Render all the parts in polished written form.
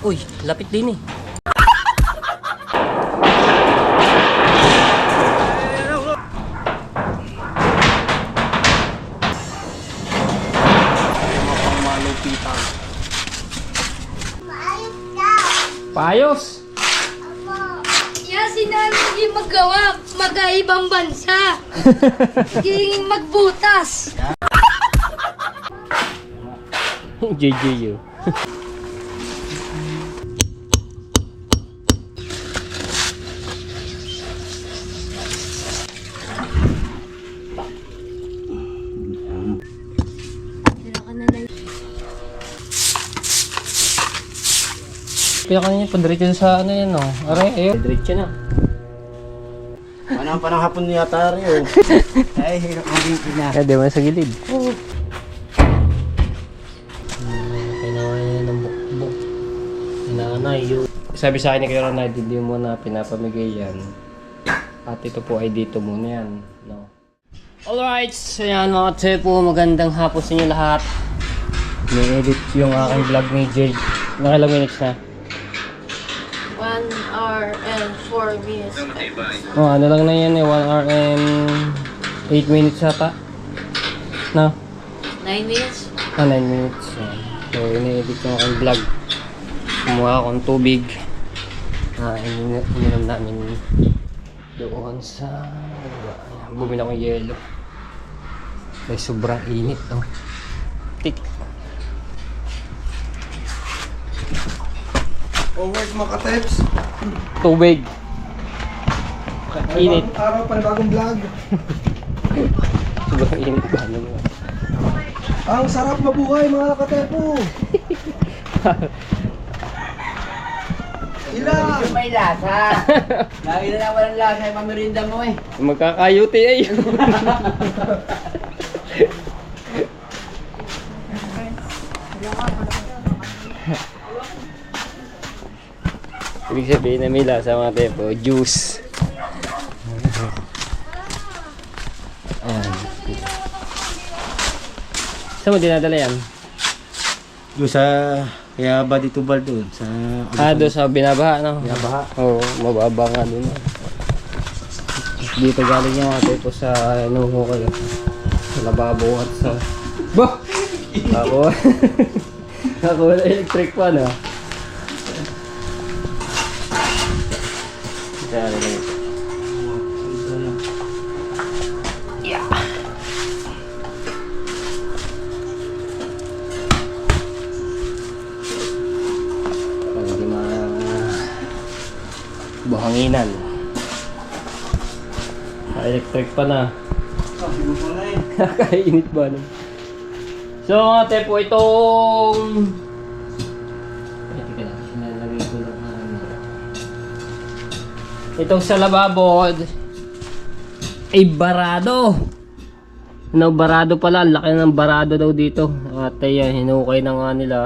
Uy, lapit din eh. Paayos! Yan, sinabi hindi magawa, mag-aibang bansa. Hindi magbutas. JJU. Kaya kanina, padiretso sa ano yan, no? Aray, ayun. Padiretso na. Panang hapon yata rin, oh. Ay, hirap maging ina. Kaya di mo na sa gilid. Oo. Kailangan niya ng bukbuk. Inaanay yun. Sabi sa akin ni Kuya Ronald, hindi mo na pinapamigay yan. At ito po ay dito muna yan. No? Alright, so yan mga tepo, magandang hapon sa inyo lahat. May-edit yung aking vlog ni Jade. Nakailang minutes na? 1 hour and 4 minutes. Oh, ano lang na yan eh, 1 hour and 8 minutes yata. No? 9 minutes? 9 minutes. So, ini-edit ko ang vlog. Kumuha akong tubig. Ininom namin doon sa... Bumili akong yelo. Ay, sobrang init, no? Tik. Alright mga ka-teps. Tubig. Init. Araw, panibagong vlog. Sobrang init ba? Ano mo? Ang sarap mabuhay mga ka-tepo. Ilang! May lasa. Lagi na lang walang lasa yung mamirinda mo eh. Magkakayuti ay. Ibig sabihin na may lasa mga tepo, juice. Ayan. Saan mo dinadala yan? Doon sa... Kaya ba dito ba doon? Sa... Doon sa binabaha, no? Binabaha. Oo, mababa nga doon. Dito galing yung mga tepo sa nuho kayo. Sa lababo at sa... Bah! Ako... Ako wala electric fan, ha? Yeah. Hindi buhanginan. Electric pa na. Kakainit ba no? So mga tepo, itong sa lababo ay barado. No, barado pala. Laki ng barado daw dito. At ayan, hinukay na nga nila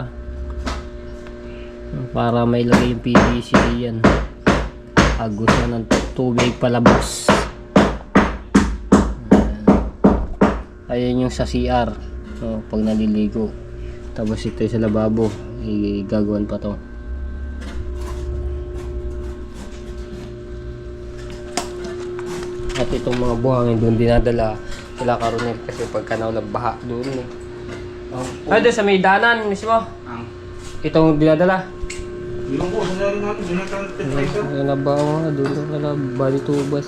para may lagay yung PVC yan. Agos na ng tubig palabas. Ayan yung sa CR, no, pag naliligo. Tapos ito sa lababo, igagawan pa to. At itong mga buhangin doon dinadala sila karoon kasi pagkanaw ng baha doon eh. Ay, doon sa may danan mismo. Itong dinadala. Yung po, sasali natin, doon natin Ay, nabawa nga doon na bali tubas.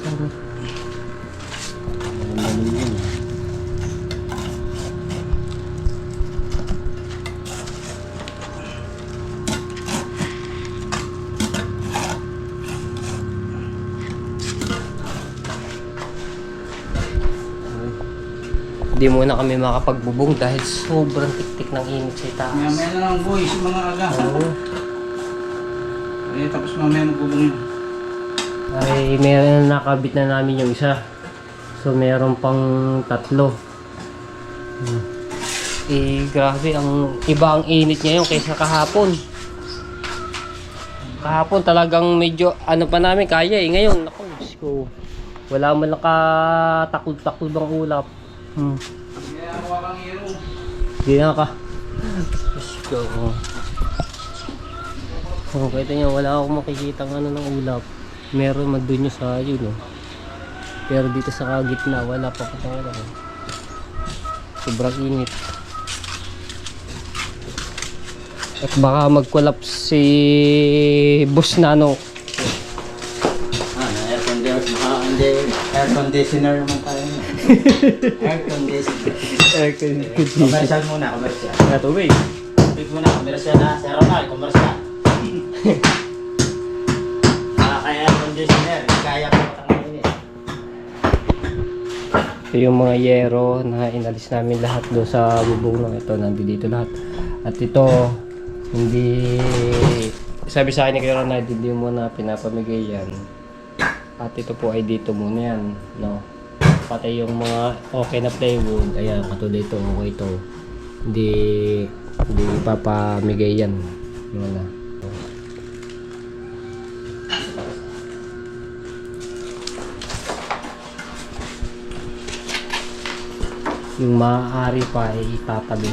Hindi muna kami makapagbubong dahil sobrang tiktik ng init sa itaas. Mamaya na lang boys, mga aga. Oo. Tapos mamaya magbubong yun. Ay, meron na nakabit na namin yung isa. So, meron pang 3. Grabe, iba ang init ngayon kaysa kahapon. Kahapon talagang medyo, pa namin, kaya eh. Ngayon, ako, so, wala man nakatakod-takod ang ulap. Hindi na ka. Let's go. Oh, kita niyo, wala akong makikita ng ano ng ulap. Meron man doon yung sa yun, oh. Pero dito sa gitna, wala pa patawala. Oh. Sobrang init. At baka mag-collapse si Boss Nano. Air conditioner naman tayo. Air conditioner. Commercial muna, commercial. Tubig. Tubig muna, commercial na. Si Ronald, commercial. Kaya air conditioner, kaya po tanggalin eh. Ito yung mga yero na inalis namin lahat doon sa bubong ng ito. Nandito lahat. At ito, hindi... Sabi sa akin ni Kuya Ronald, hindi mo na pinapamigay yan. At ito po ay dito muna yan. No? Pati yung mga okay na plywood. Ayan, katulad ito, okay ito. Hindi ipapamigay yan. Yun na. Yung maaari pa ay itatabi.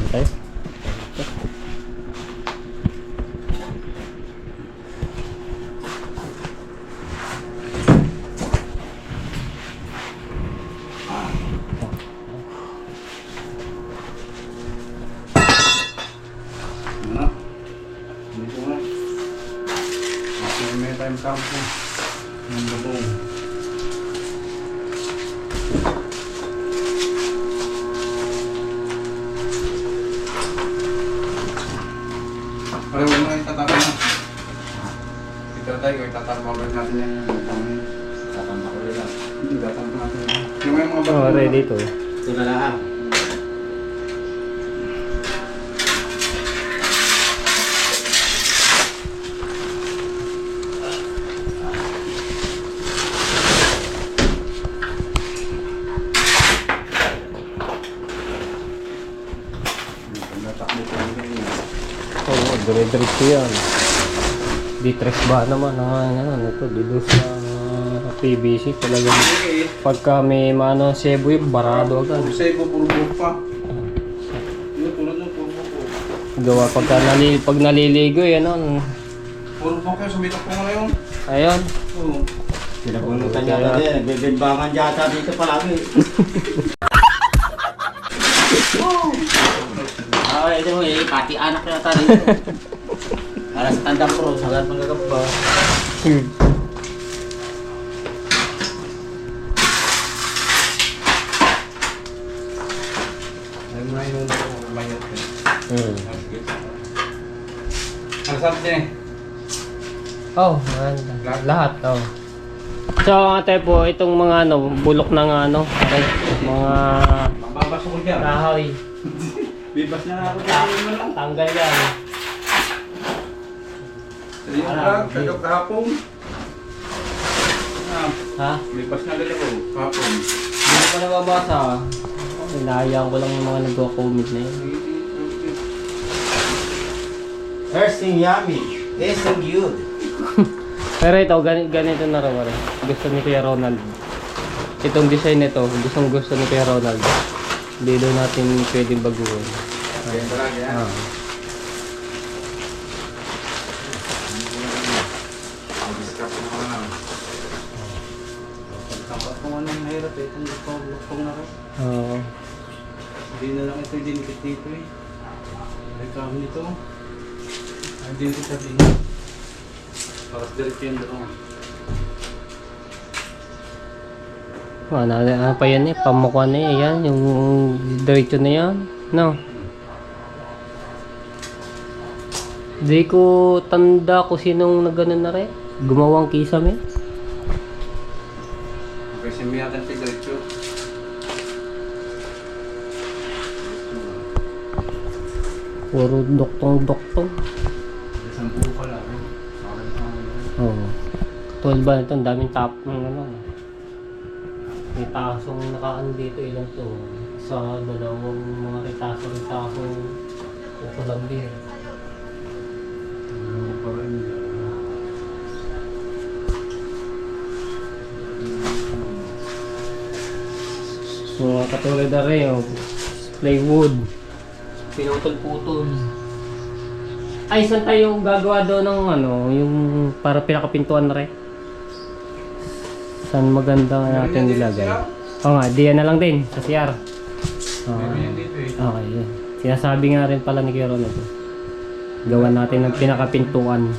Okay. Ano? Dito nga. May time count po. Yung bubong. Pareho mo yung tatama na. Ito tayo, itatama natin yung Tatamba ko rin lang. hindi tatama natin. Yung may mga Oh, ready ito. Ito na lang. Natakbo ko yun. Oo, dire-diretso yan. Di-tres ba naman ano ito, dito sa PVC talagang pagka may mano sebo yung barado agad. Puro sebo, puro buhok pa. Yung tulad ng puro buhok. Gawa pag naliligo yan, Puro buhok yun, sumitak po mo na yun. ayun. Oo. Pinabunutan yata din. Nagbibimbangan yata dito palagi. Ah, ito mo eh. Pati anak yata dito. Para sa tandang pro, sa lahat magagamba. Ay mo na yung mayot eh. Ano sabi din eh? Oh, lahat, oh. So, ate po, itong mga bulok ng okay, mga Mababas ko dyan. kahoy. Bibas na ako dyan. Tanggal yan. Yung vlog, kagap kahapon. Ha? Bibas na rin ako kahapon. Hindi ko pa nababasa. Inayang ko lang yung mga nagko-comment na yun. Ersing yummy. Ersing good. Pero ito, ganito na rin. Gusto ni Kuya Ronald. Itong design nito, gusto ni Kuya Ronald. Hindi doon natin pwedeng baguhin. Ayan talaga yan. Ah. Discap na ako na. Pagkakas kung anong mahirap eh. Kung lukong na rin. Oo. Hindi na lang ito dinikit dito eh. May kami nito. Ay, dinikit sa tingin. Paras diretso yun doon. Ano pa yan eh, pamukha na eh, yan, yung diretso na yan, no? Di ko tanda kung sinong nagano na rin, gumawang kisame. Kasi may atin si Diretso. Puro doktong. Isang buo pala. Oo. Katulad ba ito, ang daming tap ng ano. May tasong nakaan dito, ilan to? Sa dalawang mga ritasong ukulang beer. Mga katulad na rin, oh. Plywood. Pinutol-putol. Ay, saan tayo gagawa doon ng ano, yung para pinakapintuan na rin? Saan maganda natin nilagay? Oo nga, diyan na lang din, sa CR. Meron yan dito eh. Okay, yun. Sinasabi nga rin pala ni Kero na ito. Gawa natin ng pinakapintuan.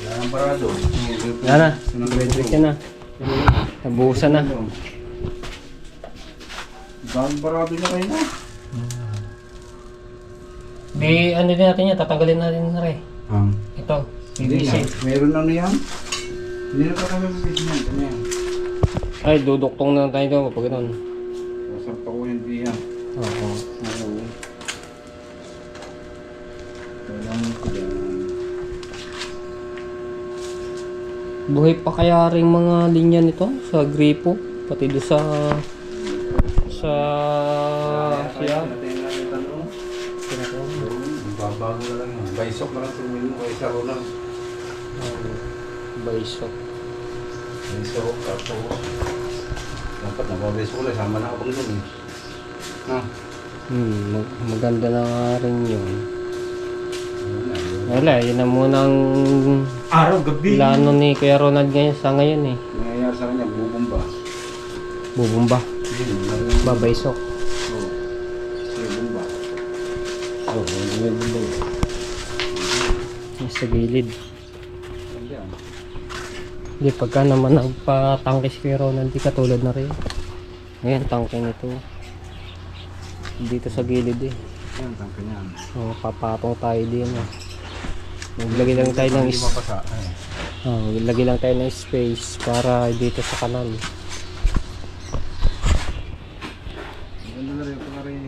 Yan ang parado. Yan na, graduate ka na. Nabuhusan na. Bagong parado niya kayo na. Di, ano din natin yan, tatanggalin natin na rin. Ito, Hindi PVC. na. Meron ano yan? Hindi na pa kami mabibigyan yan. Ano yan? Ay, duduktong na tayo doon pag ganun. Sasampa ko yung diya. Oo. Oo. Kailangan ko yan. Buhay pa kaya rin mga linya nito sa gripo, pati doon sa siya. Babago na lang yan. Baysok na lang tuloy mo. Kaysa ko lang. Baysok. Baysok. Tapos. Dapat nababaysok ko lang. Sama na ako pang doon eh. Ha? Maganda na nga rin yun. Ayun na, yun. Wala, yun na munang Araw, gabi. plano ni Kuya Ronald ngayon sa ngayon eh. Nangyayari sa kanya, bubumba. Bubumba, Yun, babaysok. Oo. Sige, bumba. Oo, bubumba. Yung sa gilid. Ayan. Hindi, pagka naman nagpatangke si Kuya Ronald, di katulad na rin. Ayan, tangke nito. Dito sa gilid eh. Ayan, tangka niyan. Oh, papatong tayo din eh. Maglagay lang tayo ng Hindi mapasa. Ayan. maglagay lang tayo ng space para dito sa kanal. Maganda na rin. Pagka rin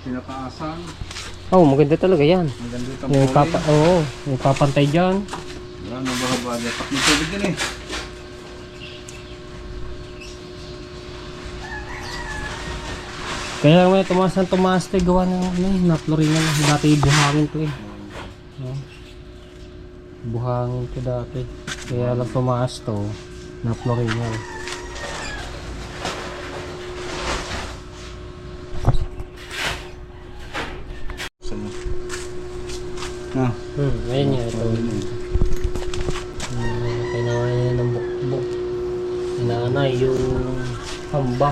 pinapaasan. Oh, maganda talaga yan. Maganda yung Yung tampurin. oo, yung papantay dyan. Wala, nabahaba niya. Pak ng tubig din eh. Kaya may tumaas ng tumaas tayo gawa ng ano eh, na-flooringan na. Dati buhangin to eh. No? Buhangin to dati. Kaya lang tumaas to, na-flooringan. Saan mo? Ha? Ayun nga ito. Kailangan ng bukbuk. Inaanay yung hamba.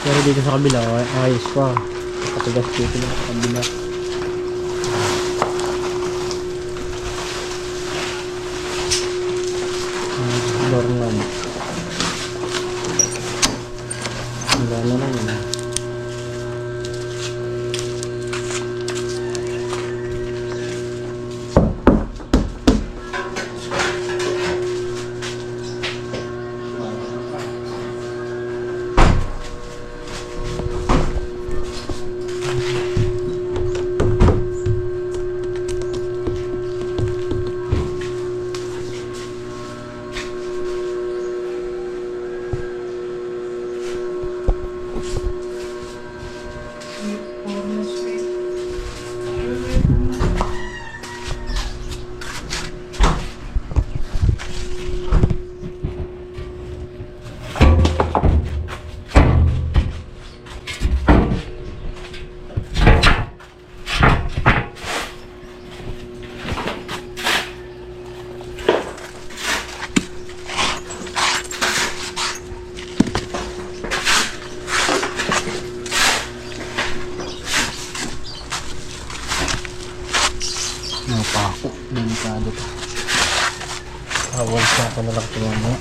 Pero dito sa kabila, ayos pa. Nakatigas dito lang sa kabila. Doorknob. Wala na lang yun. Napako, delikado to. Awal siya ako na lang tumama.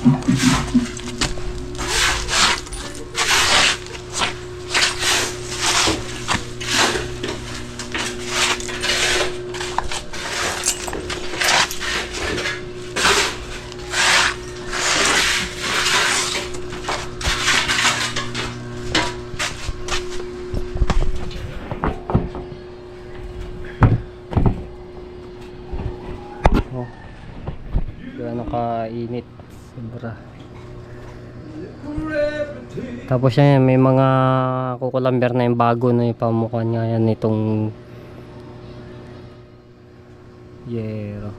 Oh, gaano kainit, sobra. Tapos yan, may mga kukulamber na yung bago na yung pamukha niya yan itong yero.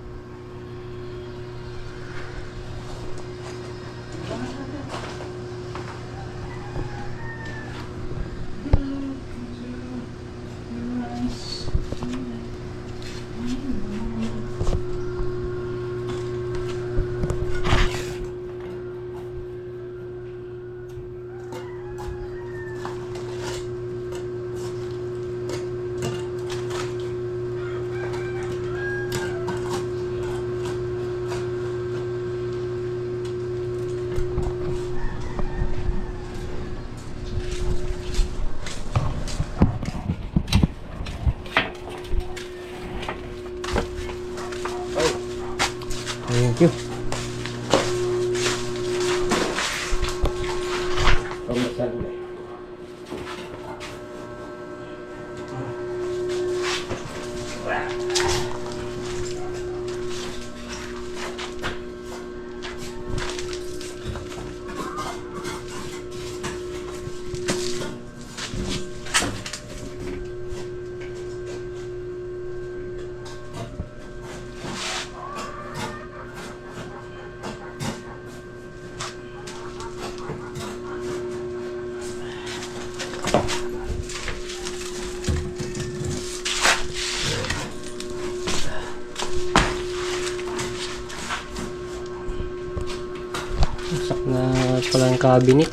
Sak na pala ang cabinet.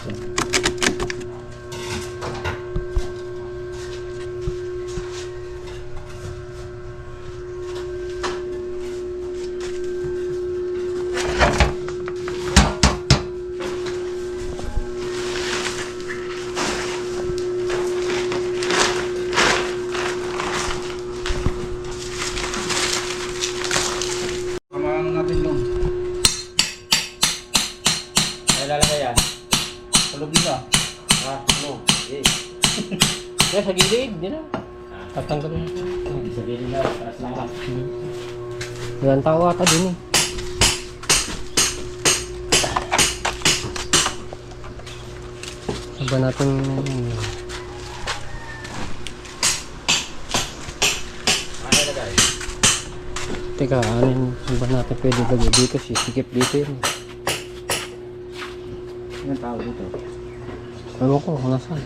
Samahan natin doon. Ay, lalagay yan. Tulog nila. No. Eh. Kaya sa gilid, di na. Tatanggalin ko. Sabihin na, taas lahat. Walang tao ata din eh. Saba natin. Ano lagay? Teka, ano ba natin pwede lagay dito? Sisikip dito yun. Anong tao dito? Ewan ko kung nasaan.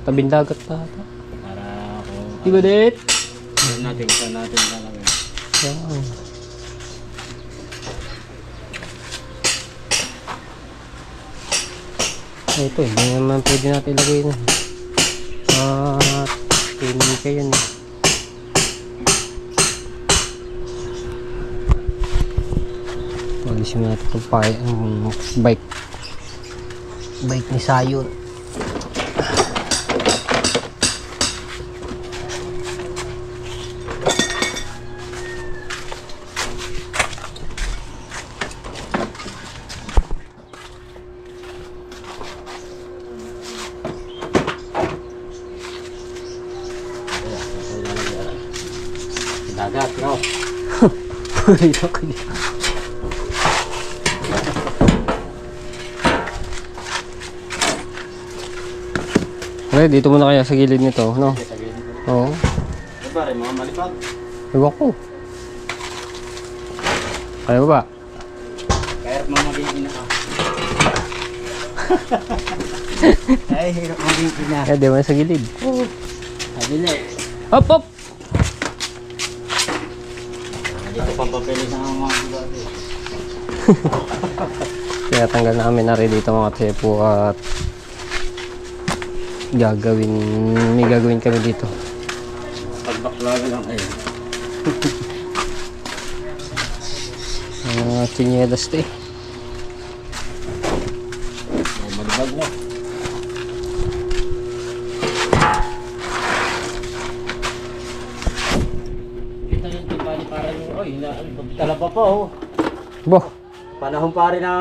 Tabing dagat na ata. Para ako... Diba, Det? Saan natin lalagay? Yan. Ito, hindi naman pwede natin ilagay na. Hindi kayo yun. Walisin natin itong bike. Bike ni Sayon. Dagat, no? Pwede ako niya. Okay, dito muna kaya sa gilid nito, no? Oo. Ano ba rin, mga malipag? Ewan ko. Kaya ba ba? Kaya mga magiging na. Ay, hirap magiging na. Kaya di ba sa gilid? Sabi na eh. Hop, hop! Dito pampapilis ng mga lugar eh. Kaya tanggal namin na rin dito mga tepo at may gagawin kami dito. Pagbaklaga lang eh. Chinelas to eh. May malibag na. Kita yung timbali para yung, oy, talaba pa oh. Boh! Panahon pa rin na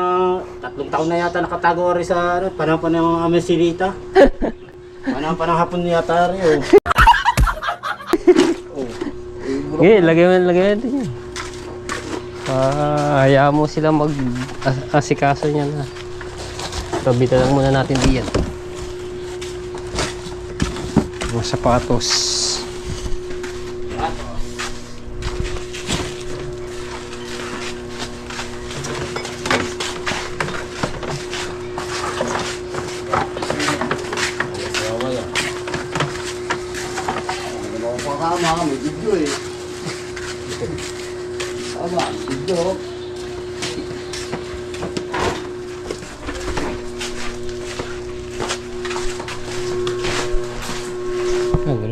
3 taon na yata nakatago rin sa ano, panahon pa ng mga amesilita. Panahon pa ng hapon yata rin oh. Okay, lagay mo din yun. Hayaan mo sila mag-asikaso niya na. Kabita lang muna natin diyan. Mga sapatos. Pakama, may video eh. Tama, video.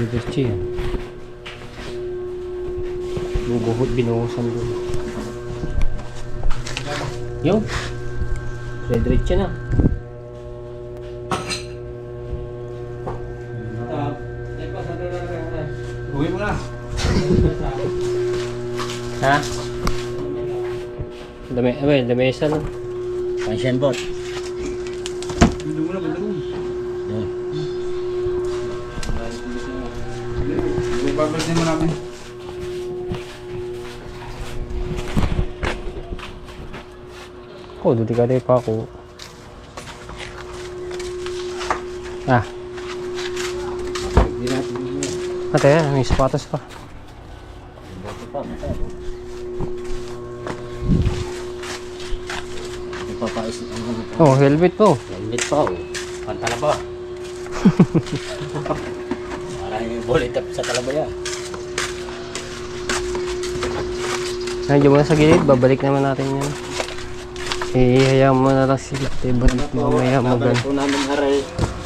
Diretso yan. Bubuhot, binuhusan doon. Yung diretso na. Uwi mo na. Ha? Lamesa lang. Pansyan bot. Bindong mo na, bindong mo. Ibabalik mo namin. Oh, delikado pa ako. Ah. Hindi natin yun. Ate, may sapatos pa. Ipapaisip ang mga Oh, helmet po. helmet pa oh. Pantala ba? Parang yung bullet up sa talabaya. Nandiyan muna sa gilid, babalik naman natin yan. Ihayaan mo na lang sila. Ibalik mamaya mo Babalik po namin aray.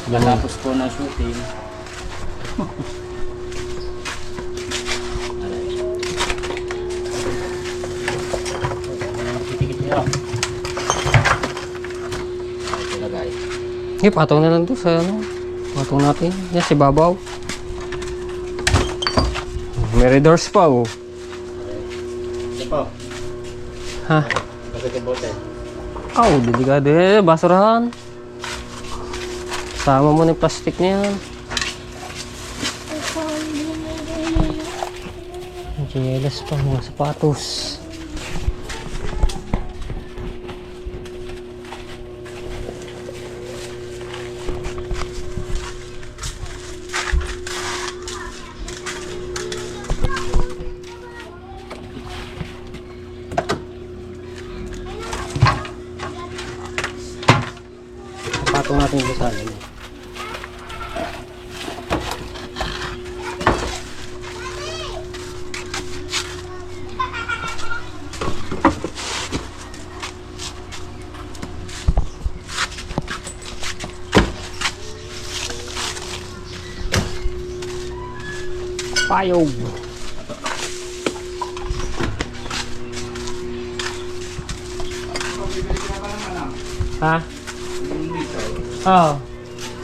Matapos po ng shooting. Okay, patong na lang to sa ano. Patong natin. Yan, si Babaw. May red doors pa, oh. Ito po. Ha? Bakit yung bote? Oh, delikado eh. Basurahan. Sama mo na yung plastic niya. Jealous pa, mga sapatos. Patong natin yung basalan. Payog. Ha? Oo.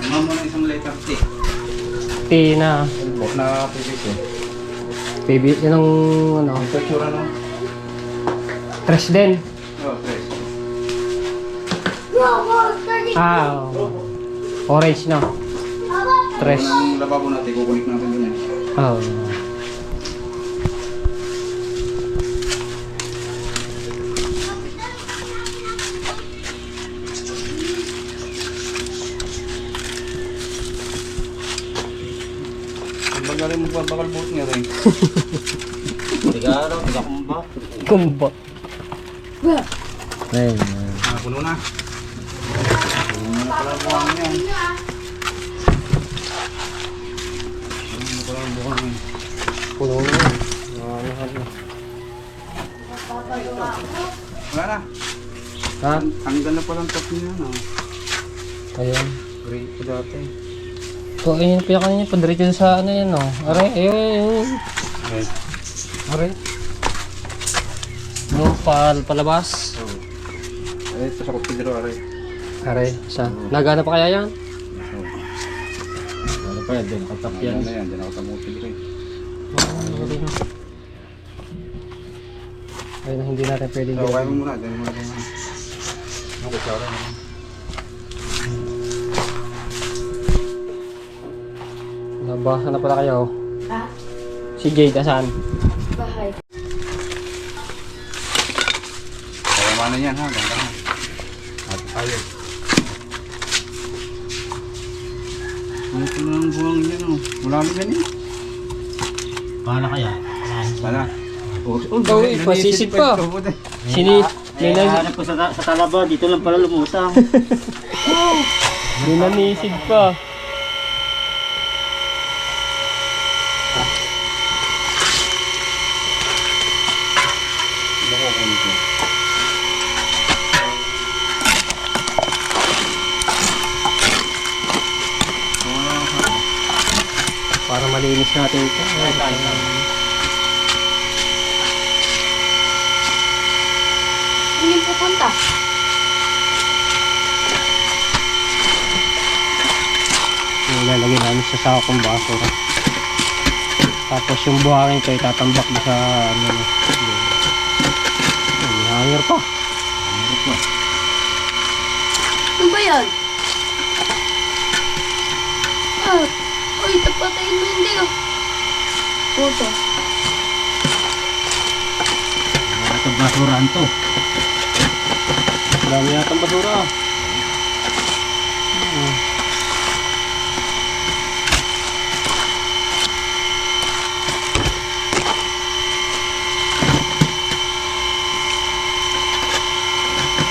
Ano mo na isang letter T. Tina. Na PVC. Baby, yun ang ano. Ang picture ano? Tres din. Oh, tres. Ah, oo. Orange na. Tres. Ang lababo natin, kukunik natin yun yan. Oo. Ang bagal mo bakal buhok niya rin. Tiga ano? Tiga kumba. Kumba. Ayun. Ah, puno na. Puno na pala ang buhang yan. Puno na pala ang buhang yan. Puno na. Ano. Wala na. Ha? Hanggang na pala ang top niya. No? Ayun. Great ko dati. So, ayun yung pinaka niya. Padiretso sa ano yan, no? Aray, ayun. Okay. Aray. No, palabas. Eh, ito sa kupidro, aray. Aray, sa. Nagana pa kaya yan? Ano pa yan? Doon katap Yan yan. na yan, dyan ako tamupid ko eh. Ayun, hindi natin pwedeng So, kaya mo muna, dyan mo muna. Ano ko sa aray? Nabasa na pala kayo. Ha? Si Jade, asan? Bahay. Kaya mana yan ha, ganda na. At ayos. Ano ito na ang buwang yan oh. Marami yan eh. Paano kaya? Wala. Oh, pasisid pa. Sini, Eh, hanap ko sa talaba. Dito lang pala lumutang. ninanisid pa. Para malinis natin ito. Saan yung pupunta? Ilalagay namin sa sakong basura. Tapos yung buhangin ko itatambak na sa ano. May hanger pa. Ano ba yan? Ah, uy, tapatayin mo hindi oh. Puto. Ito basurahan to. Dami yatang basura.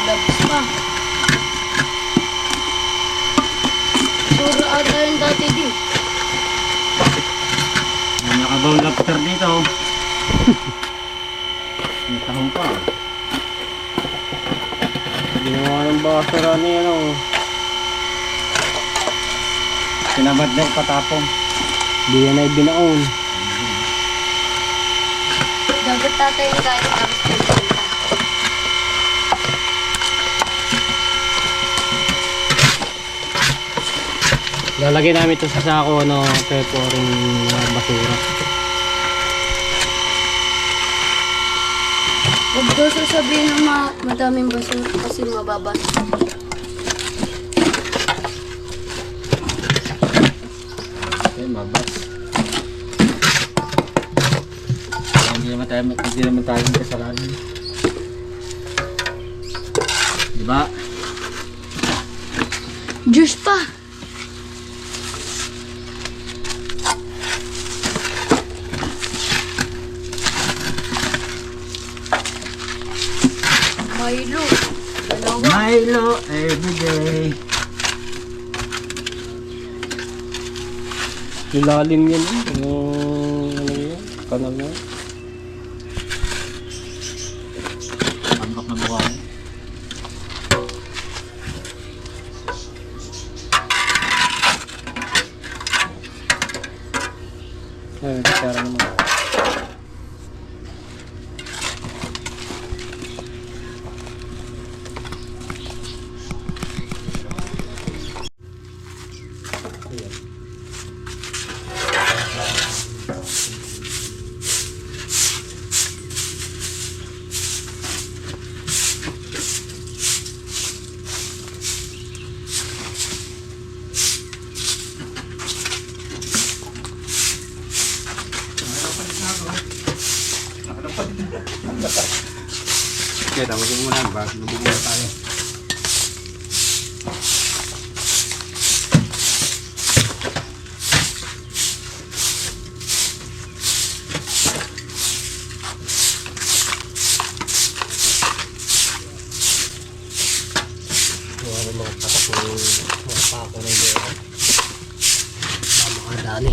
Labas pa. Sura ata yung Sabaw lobster dito. May tahong pa. Ginawa ng basura ni ano. Sinabad na patapong. Hindi yan ay binaon. Dapat tatay yung kain tapos pinunta. Lalagay namin ito sa sako, no, peporing basura. Huwag daw sasabihin ng madaming basura kasi mababa. Okay, mabas. Hindi naman tayo kasalanan. Diba? Juice pa! Milo. Dalawa. Milo everyday. Ilalim yun, yung ano yun, kanal na. Pangkap na buwan. Ayun, kutsara naman. Okay, tapos yung muna. Bago nabubula tayo. Mga patak ng mga pako ng gera. Mga dali.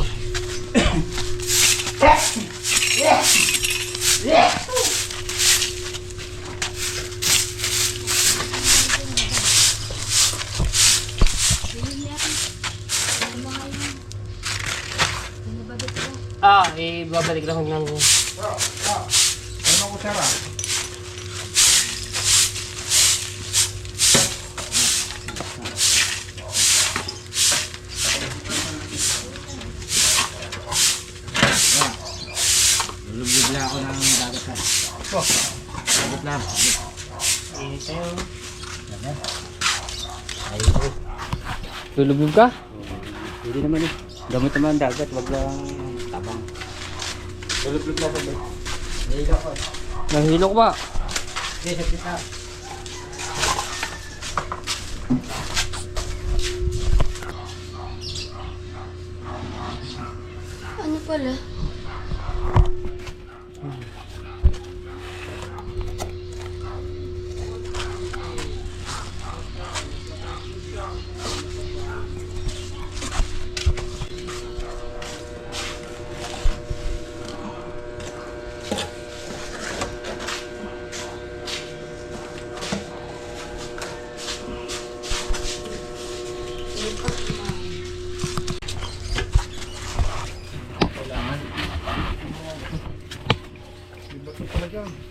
Babalik lang ng Ano ko tara? Lulubog lang ako ng dagat na. Dagat lang. init tayo. Ayun. Lulubog ka? Hindi naman eh. Gamit naman ang dagat. Wag lang tabang. Lulubog lang ako. Nahila ko. Nahilok ba? Okay, sa kita. Ano pala?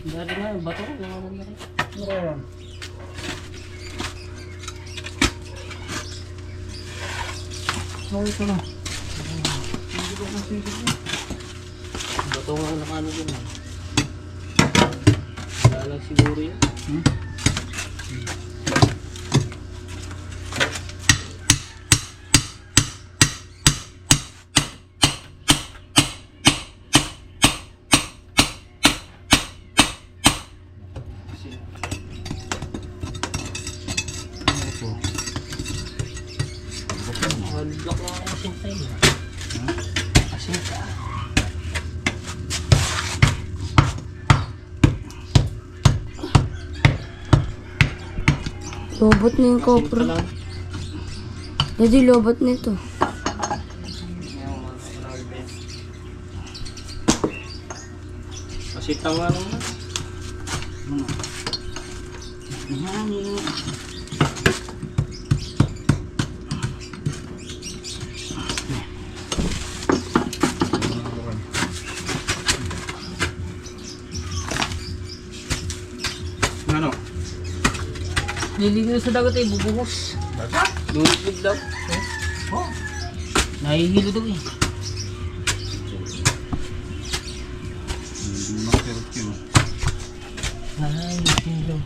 Dali nga, bato ko. Gawa na rin. Bato nga ang nakano dyan. Wala lang siguro yun. Block lang ang asinta yun. Asinta. Lobot na yung kopro. Daddy, lobot nito. Sitaw nga lang. Ano? Liligo sa dagat ay bubuhos. Lulubog daw. Oh. Nahihilo daw eh. Hindi makirot yun. Nahihilo.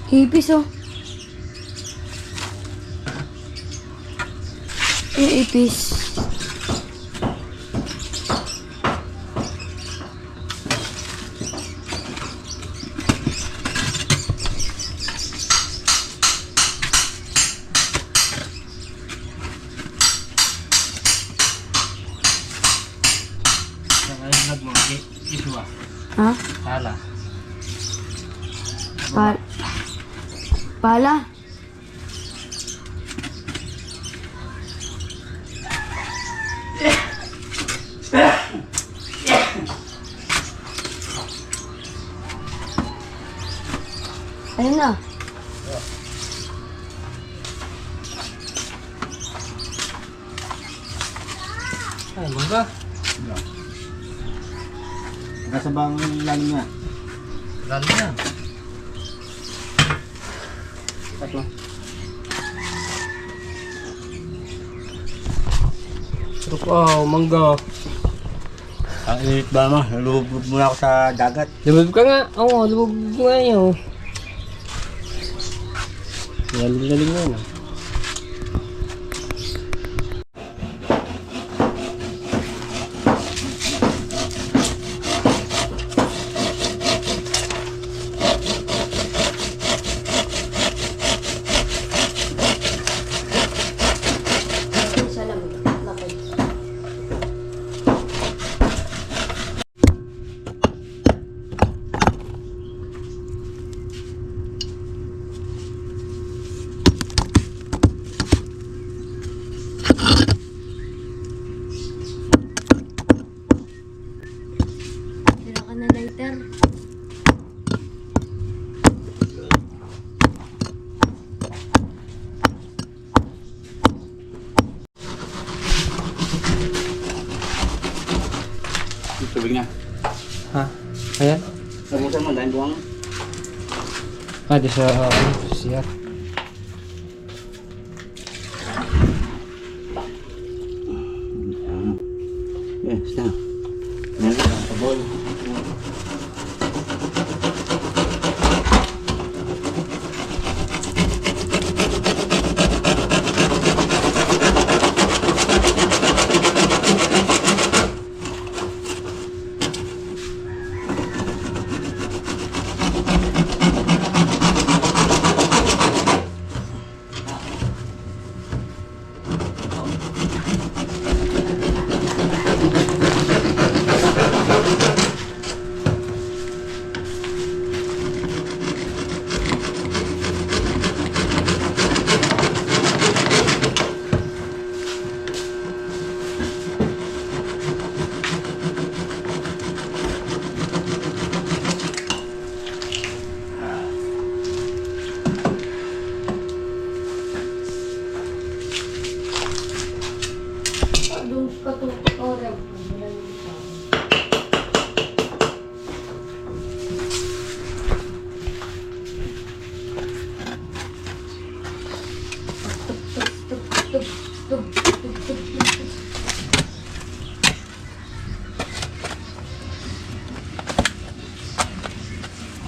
Ipis oh. Ipis. Nag mo, isuwa. Ha? Hala. Pala. Ayun na. Ay, mangga. Kasabang lalim nga. Lalo na. Tatlo. Sarap mangga. Ang init ba ma? Lubog muna ako sa dagat. Lumubog ka nga. Oo, lumubog nga yun. Lalim-lalim nga yun. Tira ka na lighter. Yung tubig na. Ha? Ayan? Nabutan mo, dahil buwang. Ah, di sa siya. Yes, na. Meron, kabol.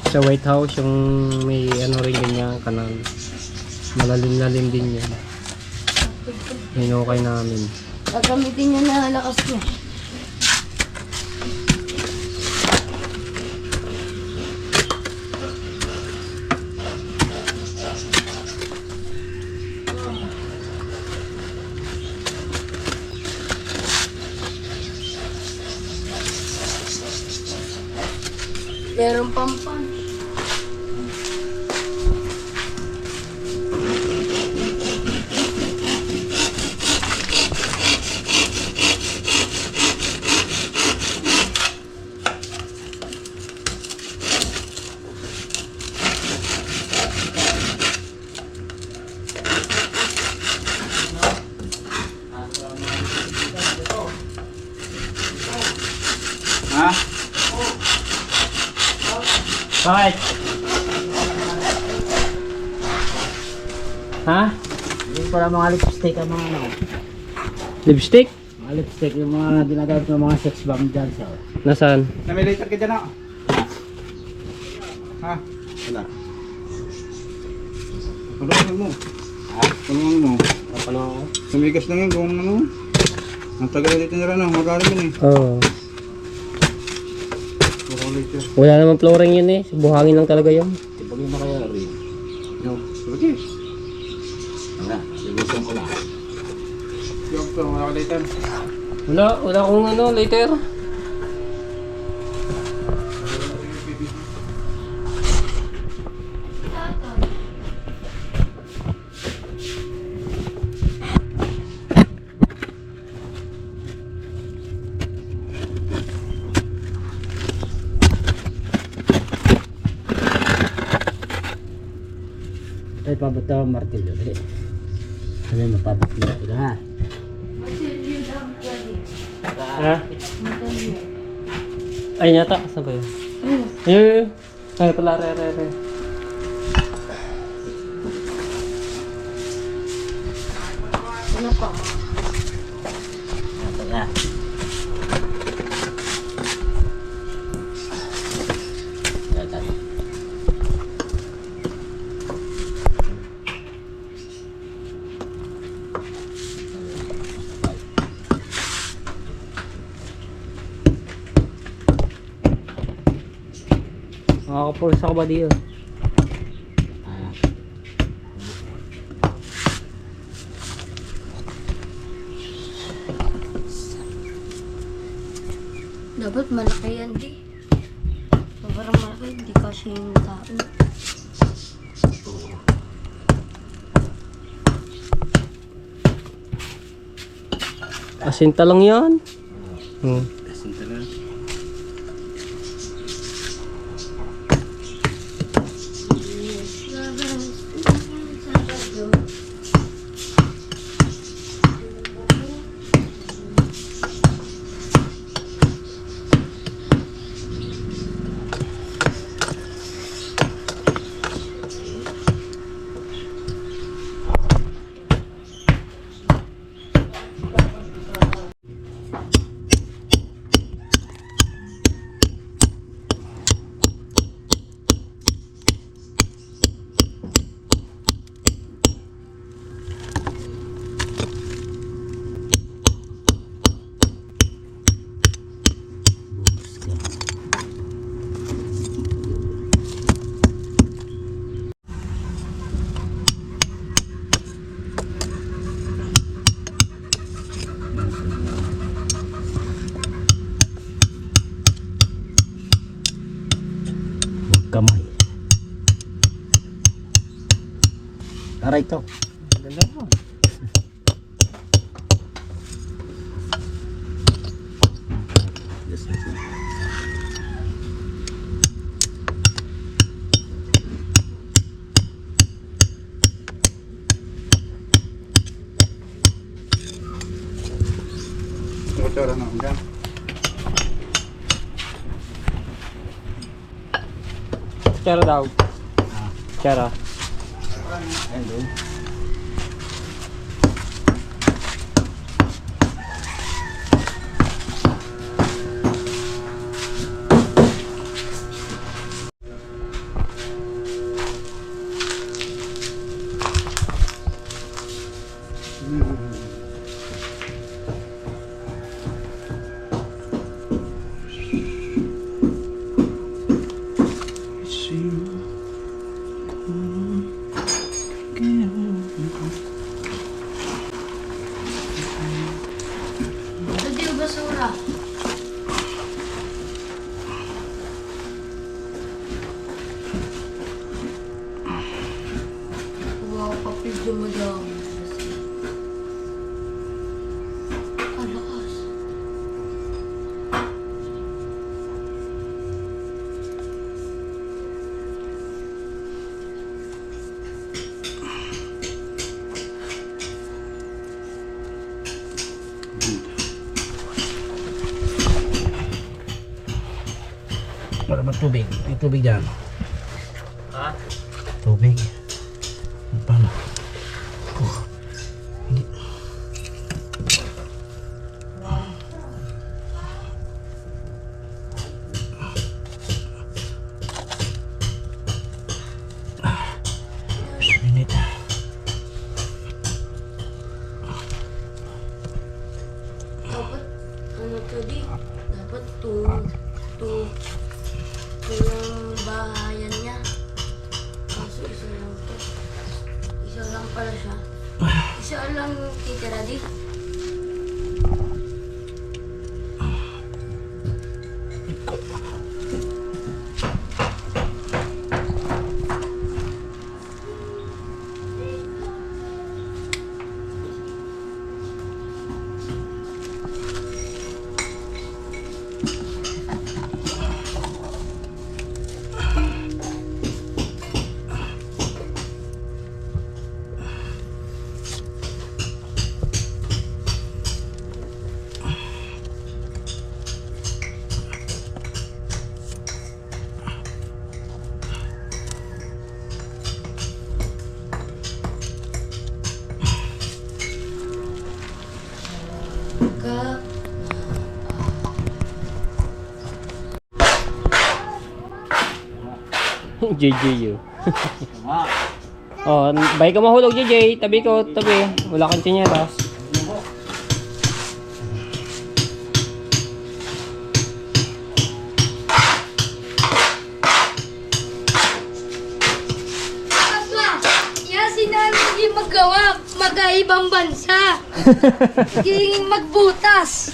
Sa White House, yung may ano rin ganyan kanal. Malalim-lalim din yan. Hinukay namin. Gagamitin niya na lakas niya. Meron pang pan. Ha? Bakit? Ha? Yung pala mga lipstick ang mga ano. Lipstick? Mga lipstick yung mga ginagamit ng mga sex bomb dyan sa. Nasaan? Na may later ka dyan ako. Ha? Wala. Tulungan mo. Ha? Tulungan mo. Kapalo ako. Sumigas lang yun kung ano. Ang tagal dito nila na. Magaling yun eh. Oo. Parang later. Wala namang flooring yun eh. Buhangin lang talaga yun. Tipag yung makaya rin. No. Sige. Wala. Lulusin ko lang. Yung to. Wala ka later. Wala akong ano, later. Ay, pabot daw ang martilyo. Dali. Ano yung mapabot mo? Ito ha. Ha? Ay, yata. Saan ba yun? Ayun. Ay, pala, re. Ano pa? Ito ha. Ito. Makakapulsa ka ba diyo? Dapat malaki yan, di. Sobrang malaki, di kasi yung tao. Asinta lang yan. Sinta lang. Kamay. Aray to. Ganda mo. Kutsara na. Yan. Kutsara daw. Kutsara. Hello. magtubig. May tubig dyan. Ha? Tubig. Paano? Hindi. Minute. Dapat, ano to di? Dapat to yung bahayan niya. Kaso isa lang to. Isa lang pala siya. Isa lang titira di. Ka, JJ yun. Tama. Oh, bay ka mahulog JJ. Tabi ko, tabi. Wala kang tsinelas. Papa, yan si Nani hindi magawa. Mag-aibang bansa. Hindi magbutas.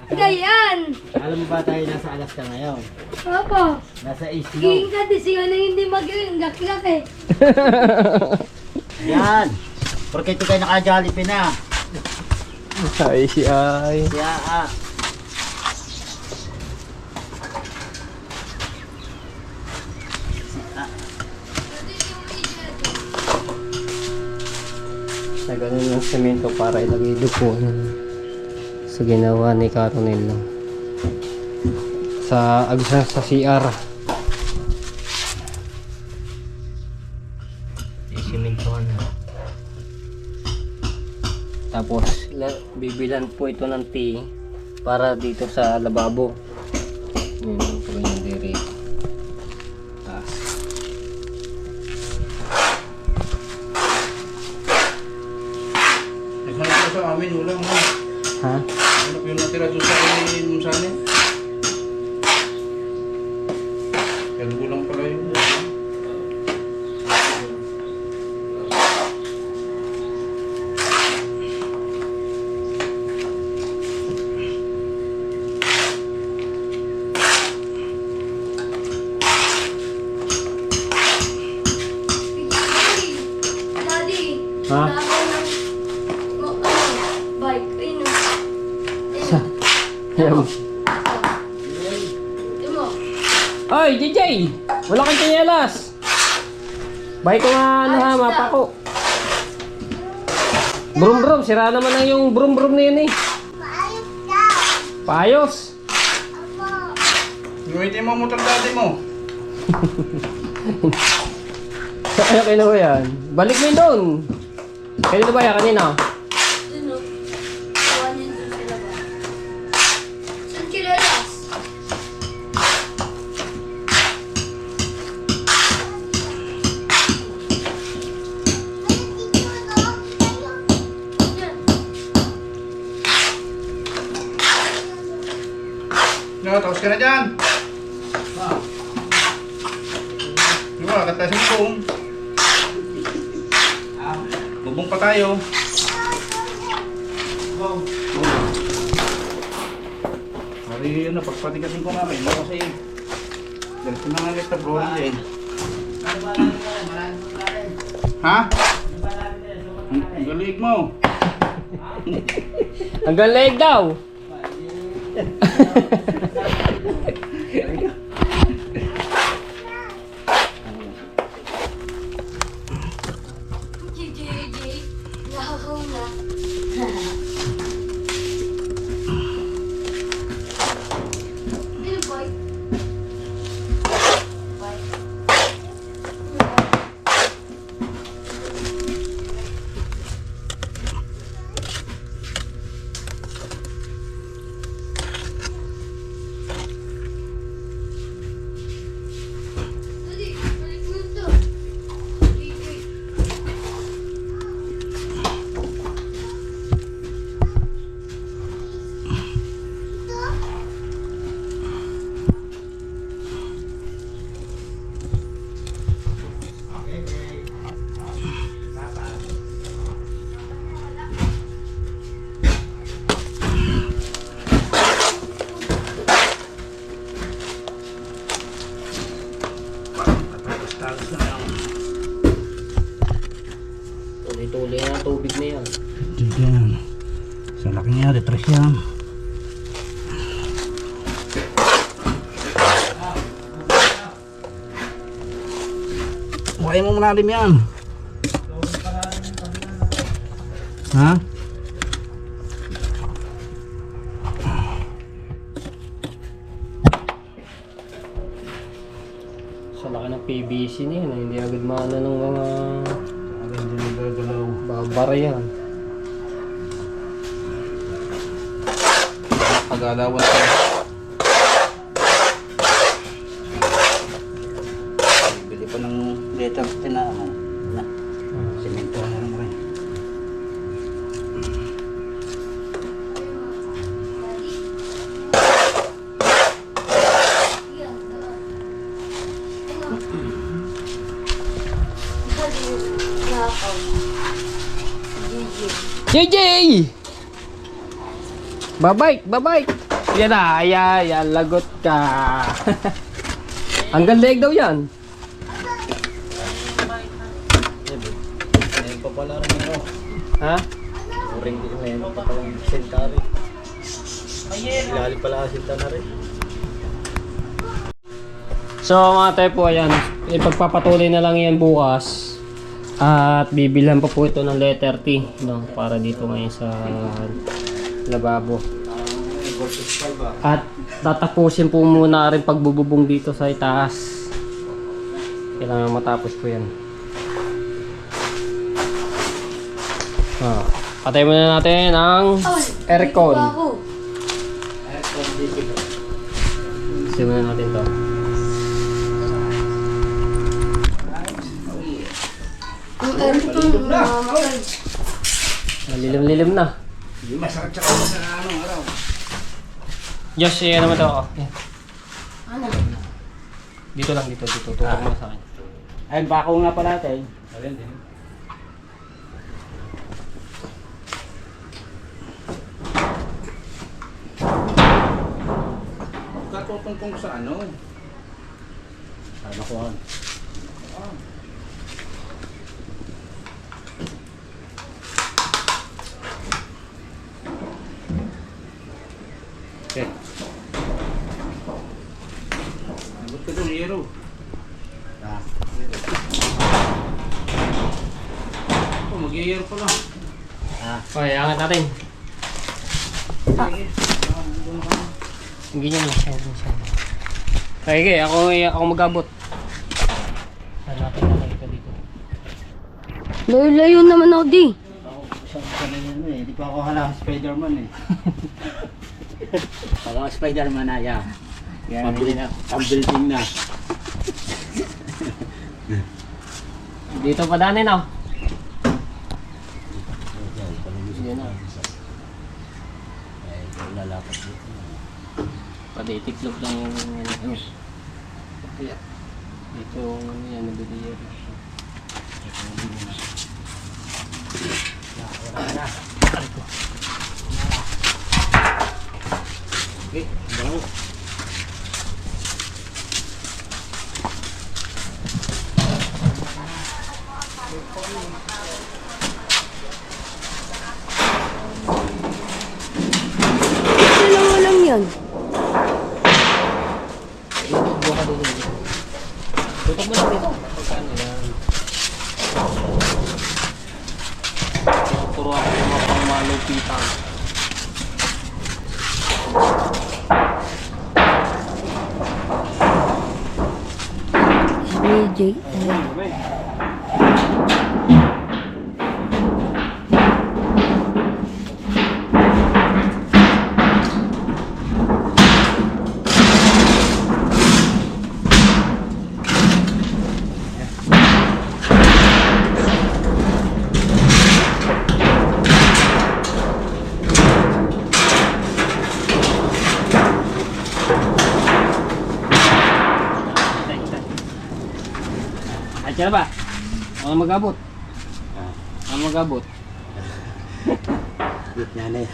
Ganyan. Alam mo ba tayo nasa Alaska ngayon? Papa, Nasa East Snow. king ka di siya na hindi mag-ingak-ingak eh. Yan. Porque ito kayo naka-Jollibee na. Ay, ay. Kaya Na ganun yung semento para ilagay dukunan sa ginawa ni Caronel, no? Sa agsa sa CR. Isimentohan na. Tapos bibilan po ito ng tea para dito sa lababo. Yun, ito yung diri. Taas. Naghanap ko sa amin, ulam mo. Ha? Ano yung natira doon sa amin, Musane? Kaya gulang pala yun. Daddy, Ha? bike, ayun o. Yan. Ito mo. Ay, JJ! Wala kang tsinelas! Bay ko nga, ano ha, mapa ko. Brum brum, sira naman lang yung brum brum na yun eh. Paayos! Gamitin mo ang motor daddy mo. Ay, okay na ba yan? Balik mo yun doon. Kanina ba yan? Kanina? Dun o. Kawanin dun sila ba? Saan kilalas? Yan. No, tapos ka na dyan. Di ba, kata sa bubong. Bubong pa tayo. Hari, ano, pagpatigasin ko namin. No, kasi, dahil ko na nga ulit na brolin din. Ha? Ang galig mo. Hanggang leg daw. JJ, nakakaw na. Hindi Tagas na lang. Tuloy-tuloy na tubig na yan. Diyan. Sa laki niya, retresh yan. Huwag mo malalim yan. Ha? Sa laki ng PVC na yan, hindi agad maano ng mga Hindi nagagalaw. babara yan. Pag-alawan ko. Bili pa ng letter na semento na naman rin. JJ! Babay! Babay! Yan na, ayan, lagot ka. Hanggang leeg daw yan. Ngayon pa pala rin ano. Ha? Uring din ngayon pa pala yung sentari. Ilalim pala ang senta na rin. So mga tayo po, ayan, ipagpapatuloy na lang yan bukas. At bibilhan pa po ito ng letter T, no, para dito ngayon sa lababo. At tatapusin po muna rin pagbububong dito sa itaas. Kailangan matapos po yan. Patay muna natin ang aircon. Simulan natin to. Lilim-lilim na. Masarap siya ako sa araw. Josh, yan naman to. Yan. Dito lang, dito. Tutok mo na sa akin. Ayun, bako nga pala natin. Alin din. Katutungkong sa ano? Ano ko yan? Okay. Abot ka doon, Hero. Ah. Oh, mag-i-hero pa lang. Okay, angat natin. Hindi niya masyado. Okay, ako mag-abot. Hanapin na lang ito dito. Layo-layo naman ako di. Sanay yan eh. Di pa ako halang Spider-Man eh. Pag ako Spider-Man na yan. Pabili na. Pang-building na. Dito pa danin oh. Yan na. Lalapot dito. Paditiklop lang yung ano. Dito yan nabili yan. Okay, bango. Alam yan. Buka din yun. Tutok mo lang dito. Pagkano yan. Turo ako ng mga pangmalupitang. DJ. Ay, kaya ba? Ako na mag-abot. Ako mag-abot. Wait nga na eh.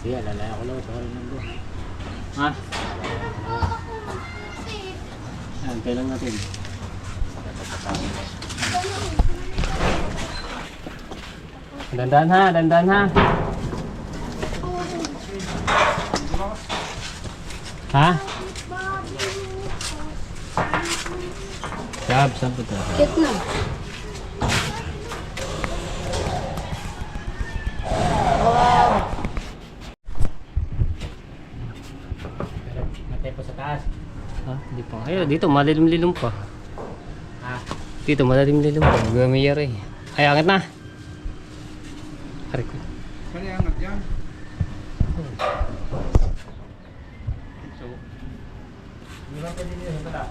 Sige, lalaya ko lang. Sorry nando. Ha? Antay lang natin. Dandan ha, dandan ha. Ha? Sab po to. Kit na. Matay po sa taas. Ha? Hindi pa. Ayun, dito malilim-lilim pa. Dito malilim-lilim pa. Gumayari. Ay, angat na. Aray ko. Saan yung angat yan? So, Wala pa din yun. Wala.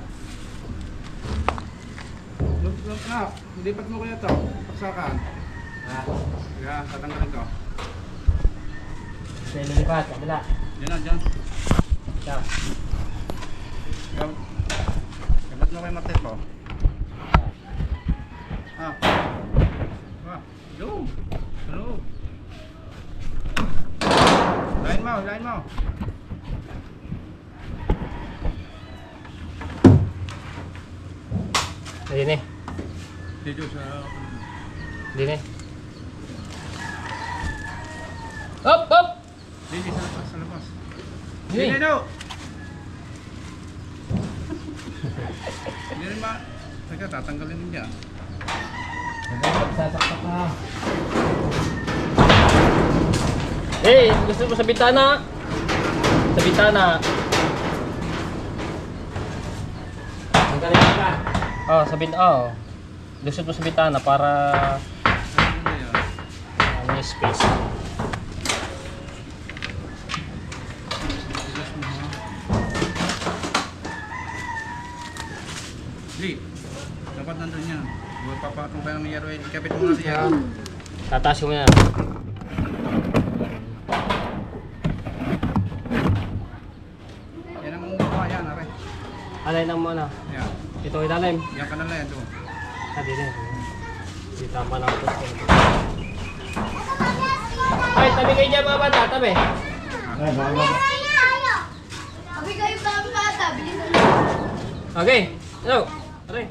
lipat mo kaya to. Paksakan. Kaya, tatanggalin ko. Kaya lilipat. Kabila. Diyan na, diyan. Siya. Lipat mo kay Martet po. Go! Hello! Lain mo! Ayun eh. Dito sa... Din eh. Hop! Hop! Dito sa labas. Hindi. Dito! Hindi rin Teka, tatanggalin din niya. Sasaksak na. Eh, gusto mo sa bitana? Sa bitana. Ang galing ka. Oh, sa bitana. Oh. Gusto mo sa bitana para may space. Di, dapat nandun yan. Huwag papatong tayo ng yero. Ikapit mo na siya. Tataas ko na. Yan ang mukha yan, are. Alay lang muna. Yan. Ito ilalim. Yan ka na lang yan doon. Hindi din. Hindi tama na ito. Ay, tabi kayo dyan mga bata. Tabi. Ay, bawal. Sabi kayo pa ang bata, bilisan mo. Okay. Hello. Aray.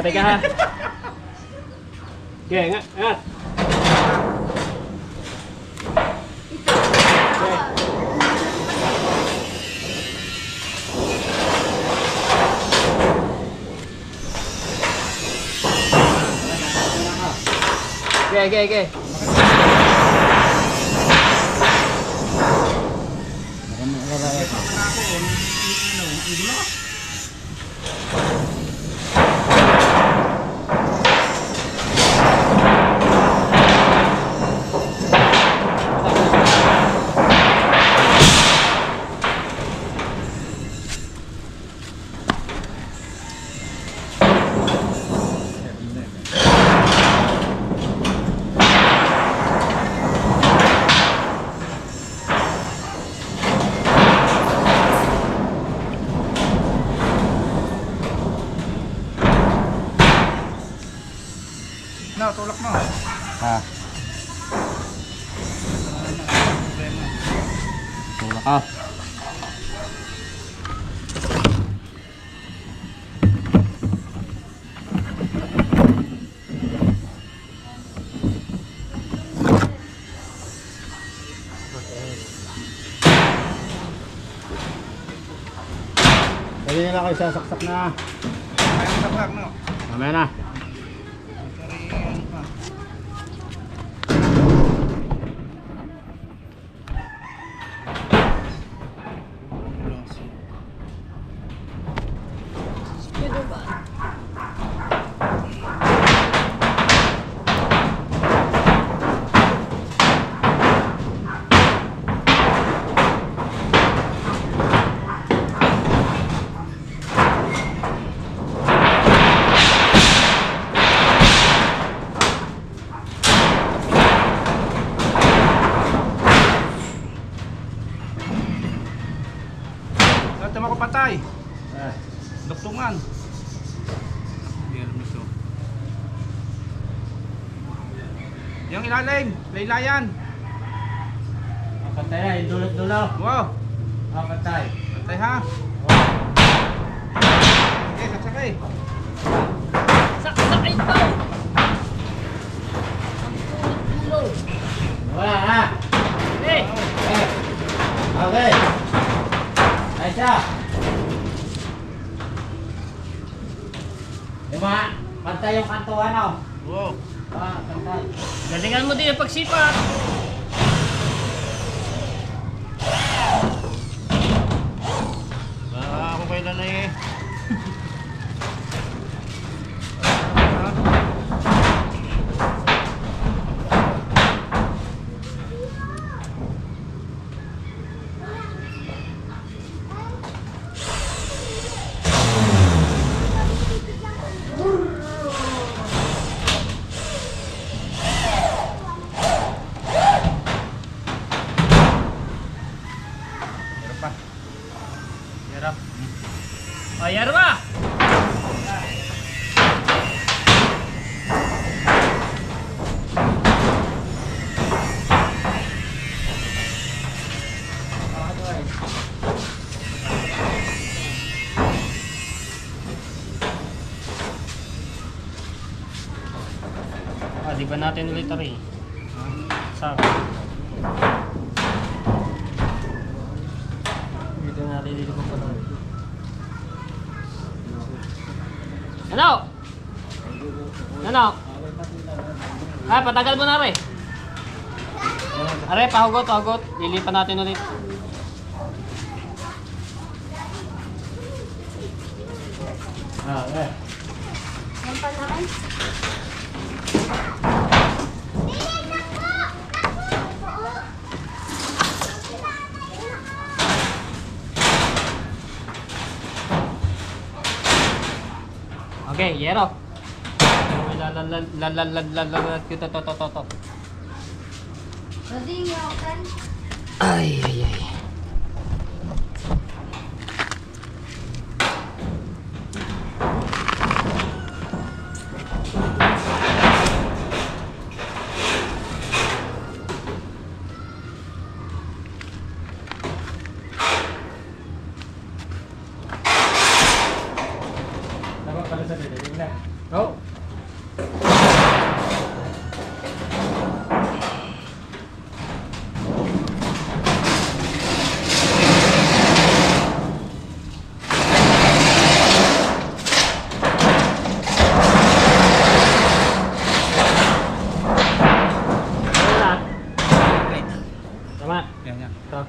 Teka ha. Okay, ingat. Okay. Na, tulak mo. Ha. Tulak ka. Pwede nila kayo sasaksak na. Ayaw taklak, no? Mamaya na. Sorry, ano pa. Pwede ba? Yung ilalim, laylayan. Pantay na, yung dulot-dulo. Wow. Pantay. Pantay ha. Okay, saksakay. Sakay pa! Wala na. Eh! Okay. Ayos siya. Diba? Pantay yung kanto ano? Wow. Pantay. Galingan mo din yung pagsipat. Kung kailan na eh. Hirap. Ayar ba? Di ba natin ulit ito eh? Sa dito natin dito pa pala. Ano? Ano? Ah, patagal mo na re. Are, pahugot, pahugot. Lilipan natin ulit. Okay. Yan pa naman. Okay, yero. Lalalalalalalalalat kita to. Ay, ay, ay. Dapat pala sa dilim na. Oh. Tama. Yan, yan. Ito.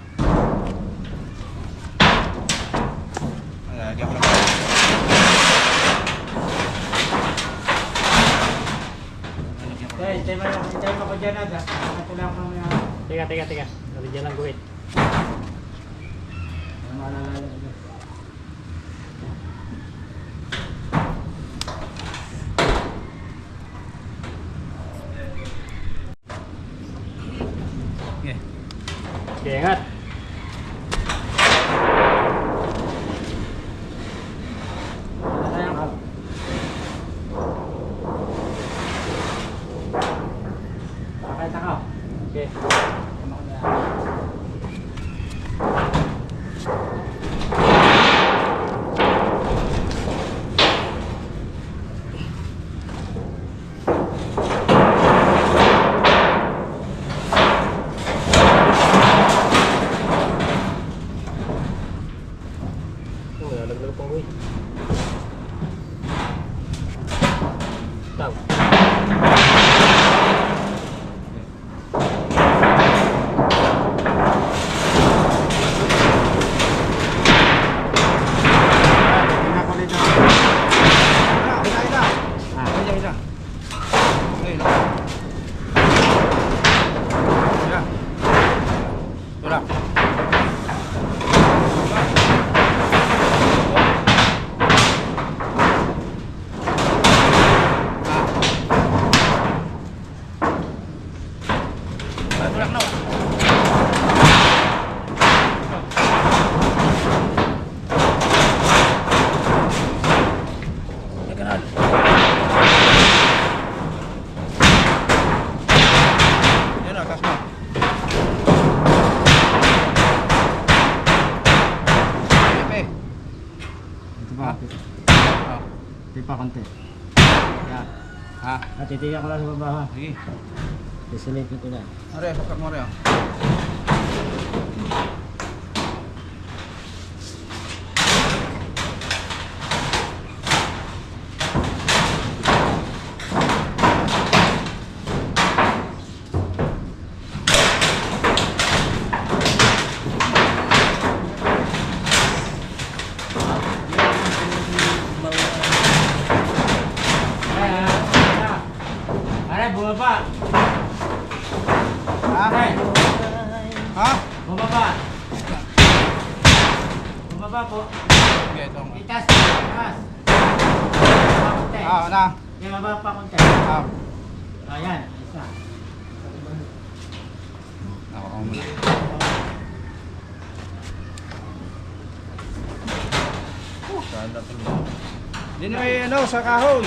Lagyan ko lang. Okay, hintay mo ko dyan aga. Ito lang kami Teka. Sabi dyan lang guwit. maalala. Okay. Okay, ingat. Okay. Nalaglag pang uwi. Tao. konti. Yan. Ha? At titigan ko lang sa baba ha. Sige. Sisilipin ko na. Are, saksak mo rin. Are, bumaba! Ha? Ha? Bumaba! Bumaba po. Okay, ito. Itas, itas. Bumaba konti. Ano? Yan, baba pa konti. Ah. Ayan, isa. Ako muna. Ganda to. Din may ano sa kahoy.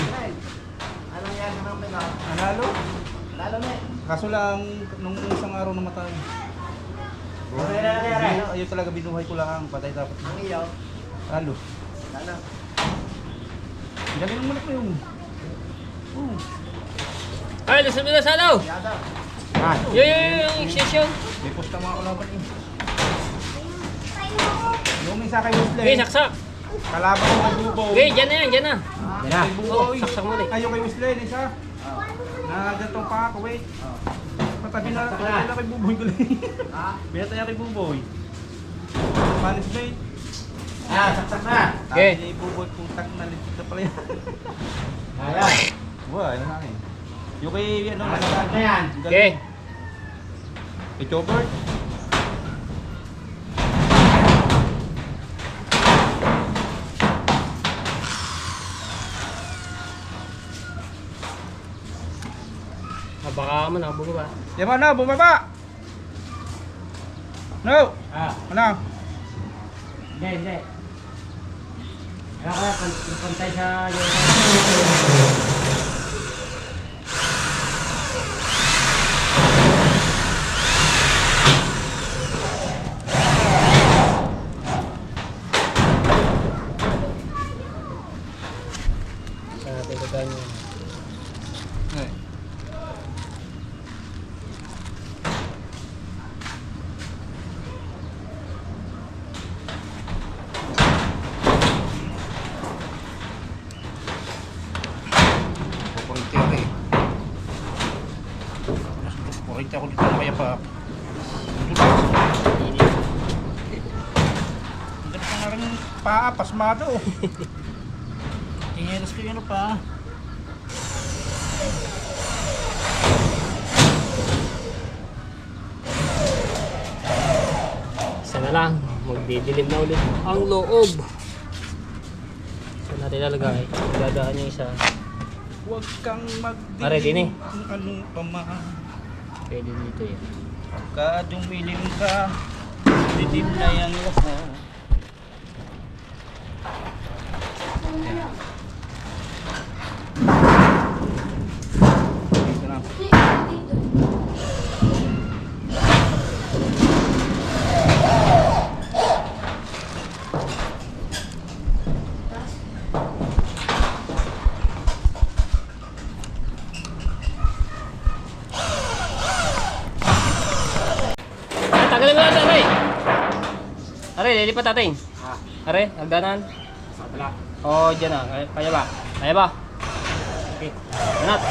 Ano yan naman ba? Analo? Lalo na. Kaso lang nung isang araw namatay. Ayun talaga binuhay ko lang. Patay dapat. Ang iyo. Lalo. Lalo. Galing naman ako yung. Oh. Ay, lasal mo na sa alaw! Yada. Yung extension. May post na mga kalaban eh. Yung isa kay Wesley. Okay, saksak. Kalaban ko kay Buboy. Okay, dyan na yan, dyan na. Yan na. Kay Buboy. saksak mo ulit. Ayaw kay Wesley, isa. Ganitong pa ako, wait. Patabi na, patay na kay Buboy ko lang. Pinatay na kay Buboy. Punishment. Ah, saksak na. Okay. Sabi ni Buboy, putang na legit na pala yan. Ayan. Wala, ano na akin. Yung kay, ano, Saksak na yan. Okay. Kay Chobert. Baka mo na, bumaba. Yan mo na, bumaba! No! Ah, Ano? hindi, hindi. Kaya kaya, pantay sa yung... Sa tagdagan niya. Eh. Kukurinti ako eh. Kukurinti ako dito na kaya pa. Ang ganda ka nga rin paa, pasmado. Tinyeras ko yun pa. Isa na lang, magdidilim na ulit ang loob. Saan natin lalagay? Dadaan niya isa. Huwag kang magdilim. Pare, din eh. Kung ano pa man. Pwede dito yun. Pagka dumilim ka, didim na yung lahat. Yan. Dito na. Ay, tagalin mo natin, Aray! Aray, lilipat natin. Aray, hagdanan. Sa kabila. Oo, dyan na. Kaya ba? Kaya ba? Okay. Anat.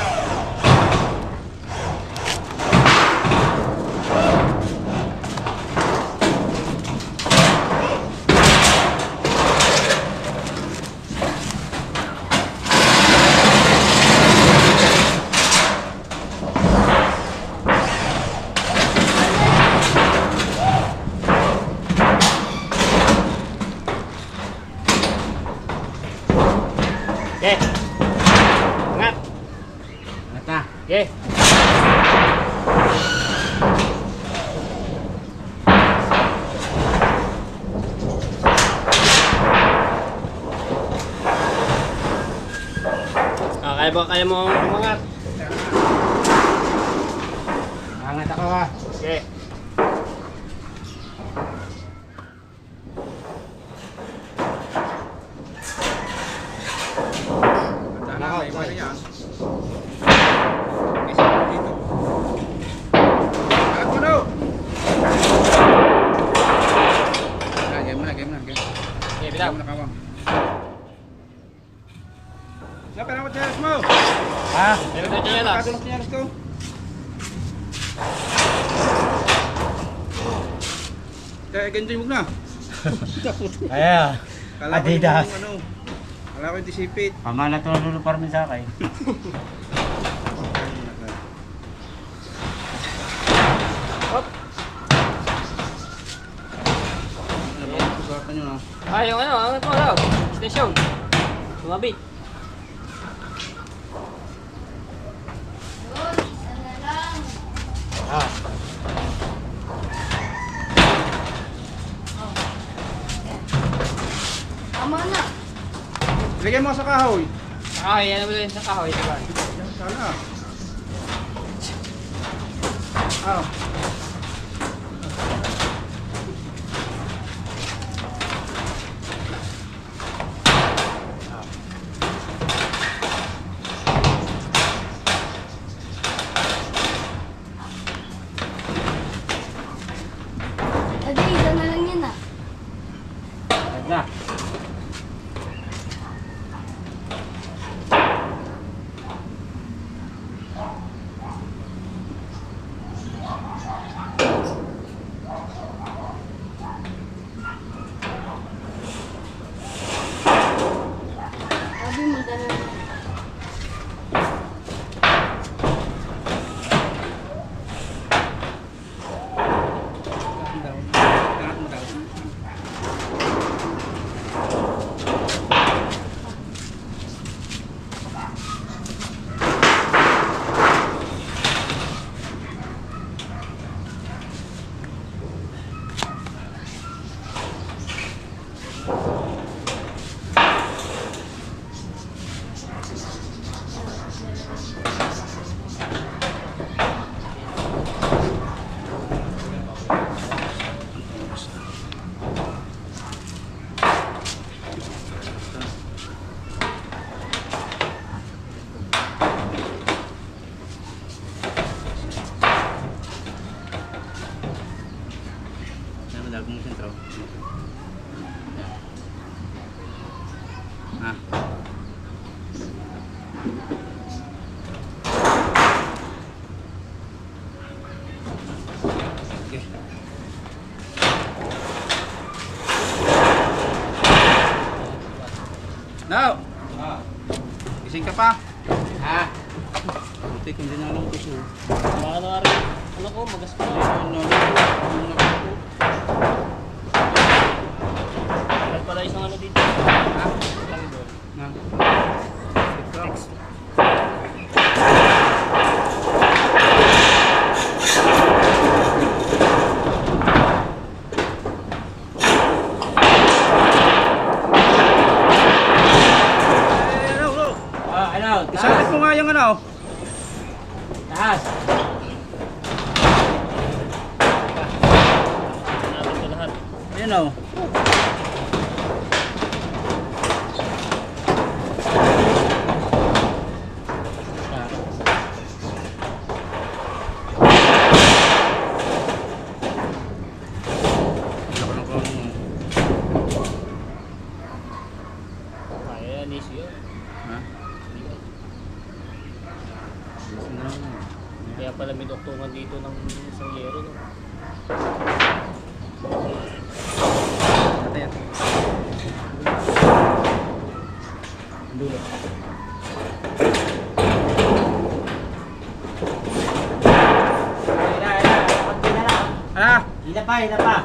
Okay. Angat. Angat na. Okay. Kaya mo umangat? Angat ako ha. Okay. ko. Kaya ganito yung na. Kaya, Kala ko Adidas. yung ano. Kala ko yung disipit. Mama na ito nalulupar min sa akin. Usapan nyo na. Yung ano daw? Station. Sumabit. Yun, isa na lang. Ah, Tama na. Lagyan mo sa kahoy. Yan naman yun sa kahoy, diba? Yan sana. Ah. Adi, isa na lang yan ah. na. Sabi mo, ganun. Angat mo daw. Ano daw kung sentro? Ah. Okay. Now. Gising ka pa? Ah, Buti kung di na lang gusto. Baka na rin, ano ko, magas pa. Meron pala isang ano dito. Kami doon. Na. ano? Isakit mo nga yung ano. Taas. Natin ito lahat. Ayan o. Kaya, alis yun. Ha? Kaya pala may doktungan dito ng isang yero, no? Ayan. Dulo. Konti na lang. Ah! Hila pa, hila pa. Ah.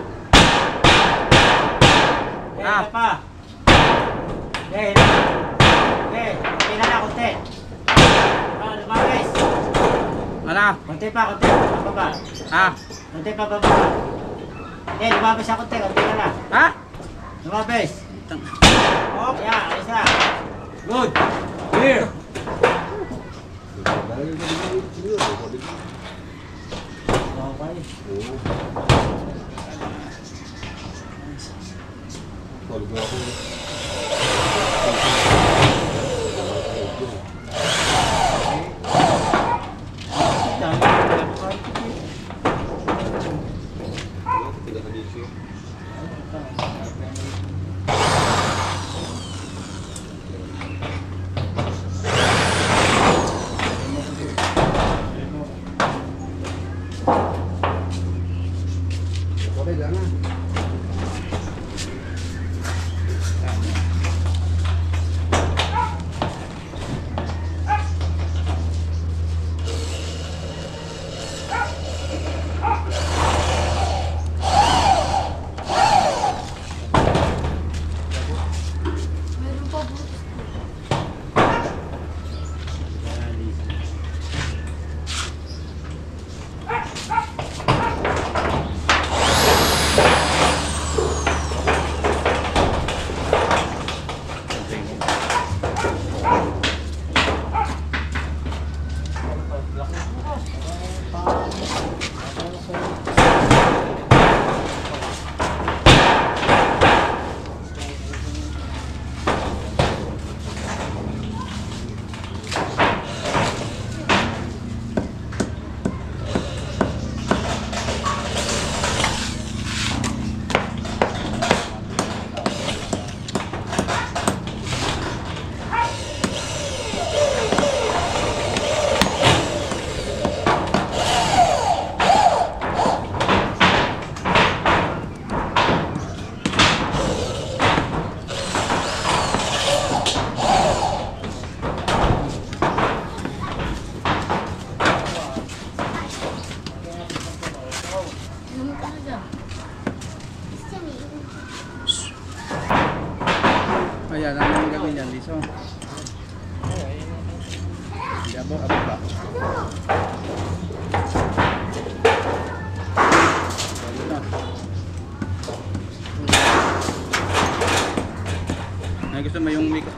Hila pa. Hila. Konti na lang, konti. Lumabis. Ano? Konti pa, konti. Pababa. Ah! Konti pa, pababa. Lumabis ako, konti. Konti na lang. Ha? Lumabis. Oh, yeah, alis na. Good. Here. Okay.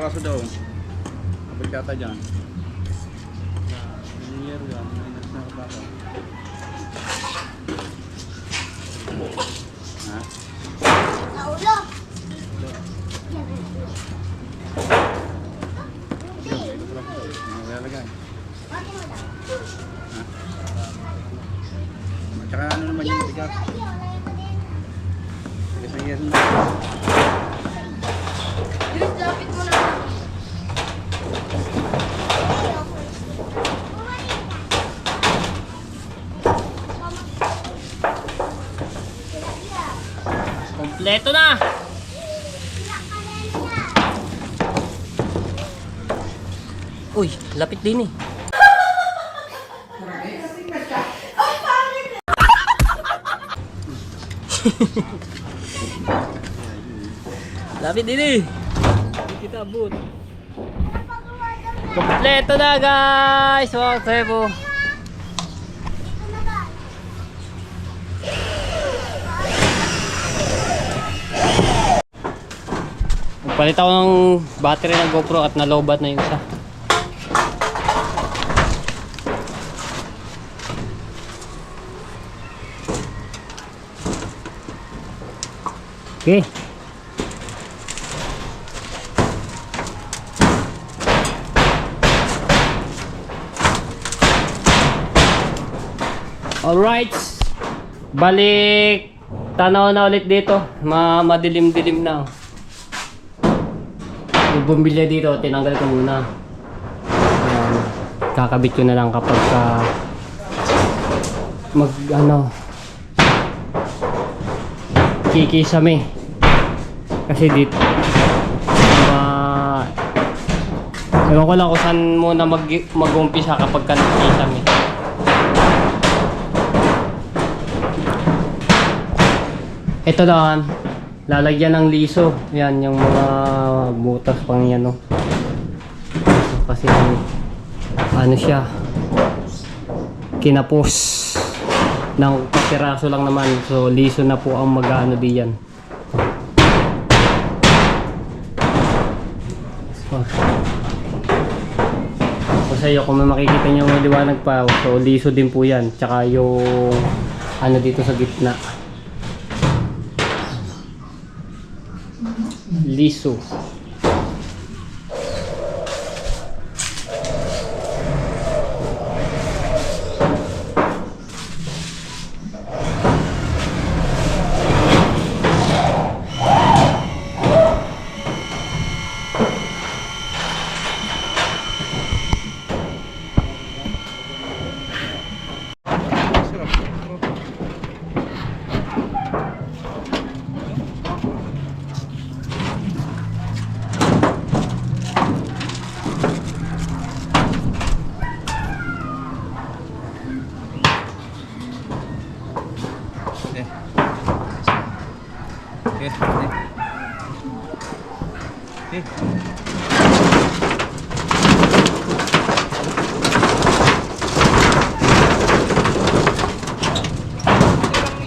kaso daw. Kapag kata dyan. New Year yan. Minus na kabato. Ha? Naulo! Ito pala po. Nalalagay. Tsaka ano naman yung bigas. Bigas ng yeso na. Luis, lapit mo na. Kompleto na! Uy, lapit din eh. Lapit din eh. Hindi kita abot. Kompleto na guys! Wow, sebo. Palit ako ng battery ng GoPro at nalobat na yung isa. Okay. Alright. Balik tanaw na ulit dito. Madilim-dilim na. Yung bumbilya dito, tinanggal ko muna. Ayan. Kakabit ko na lang kapag kikisame. Kasi dito ewan ko lang kung saan muna mag-umpisa kapag ka nakikisame. Ito lang, lalagyan ng liso. Yan, yung mga butas pang yan, no? Kasi, ano siya, kinapos ng piraso lang naman. So, liso na po ang mag-ano diyan. So, sa iyo, kung makikita nyo may liwanag pa, so, liso din po yan. Tsaka yung, ano dito sa gitna. Liso.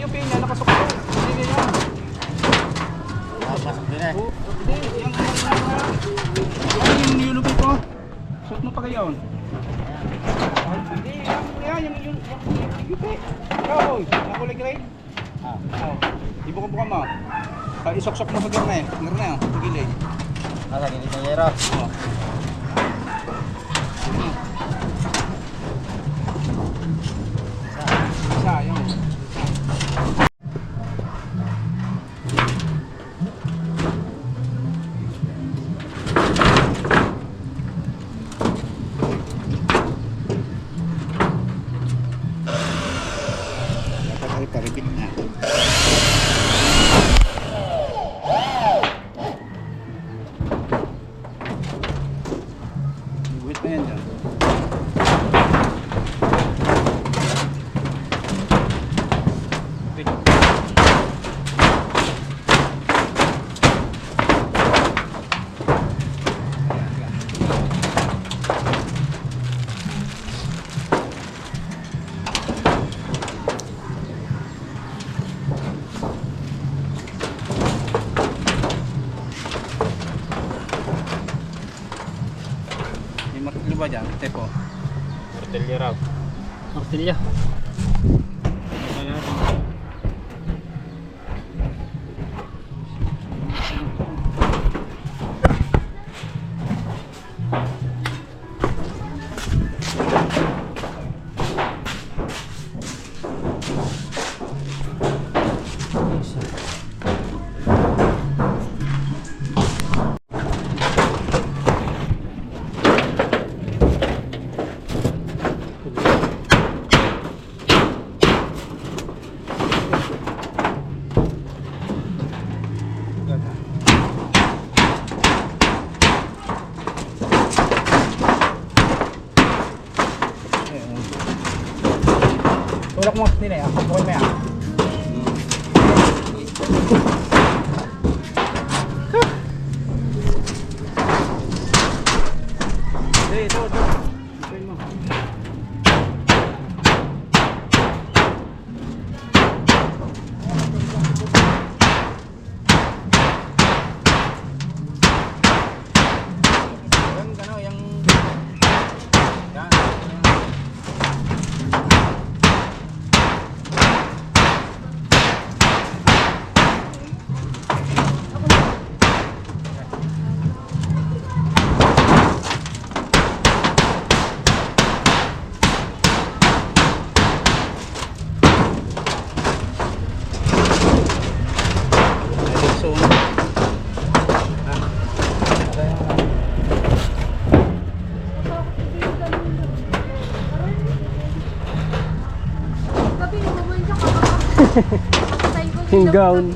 Yung pinya, nakasok ko. Hindi yan. Pasok din eh. Hindi, yung nilulubi ko. Suot mo pa kayo. Hindi, yung yupi. Ikaw, yung kulay gray. Ibuka-buka mo. Isok-sok mo sa garna eh. Garna yun, sa gilid. Nasa gilid ng yero. Oo. Isa, yun. Dapat ay paribit na. Wait na yan dyan. Tilya. Tulak mo nila ya. Bukoy mo ya. Ito. Bukoy mo. Yang Yung gown.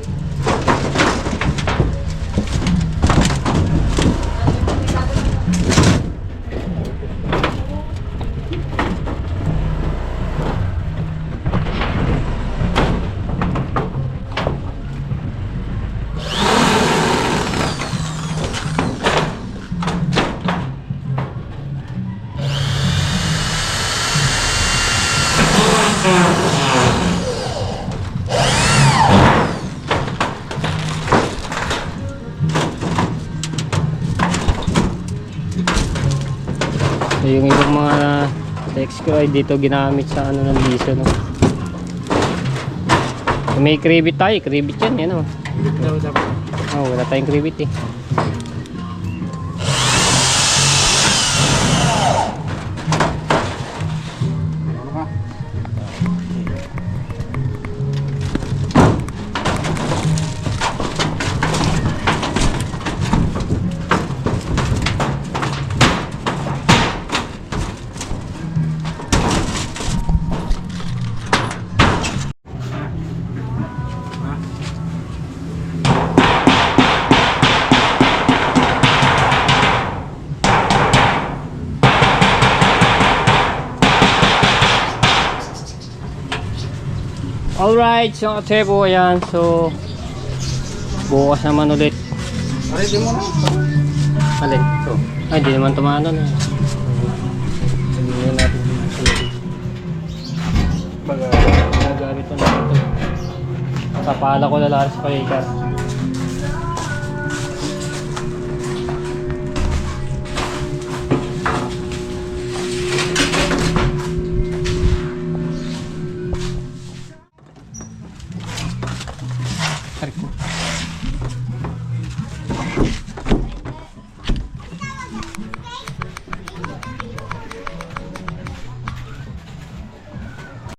Yung ibang mga text ko ay dito ginamit sa ano ng liso, no. Kung may kribit tayo, kribit yan, yan, oh. Oh, wala tayong kribit eh. Alright, so Tebo, ayan. So, bukas naman ulit. Ready mo na. Alin? Ito. Ay, di naman tumano na. Hindi natin baga, ginagamit na natin ito. Kapala ko na lang sa palikar.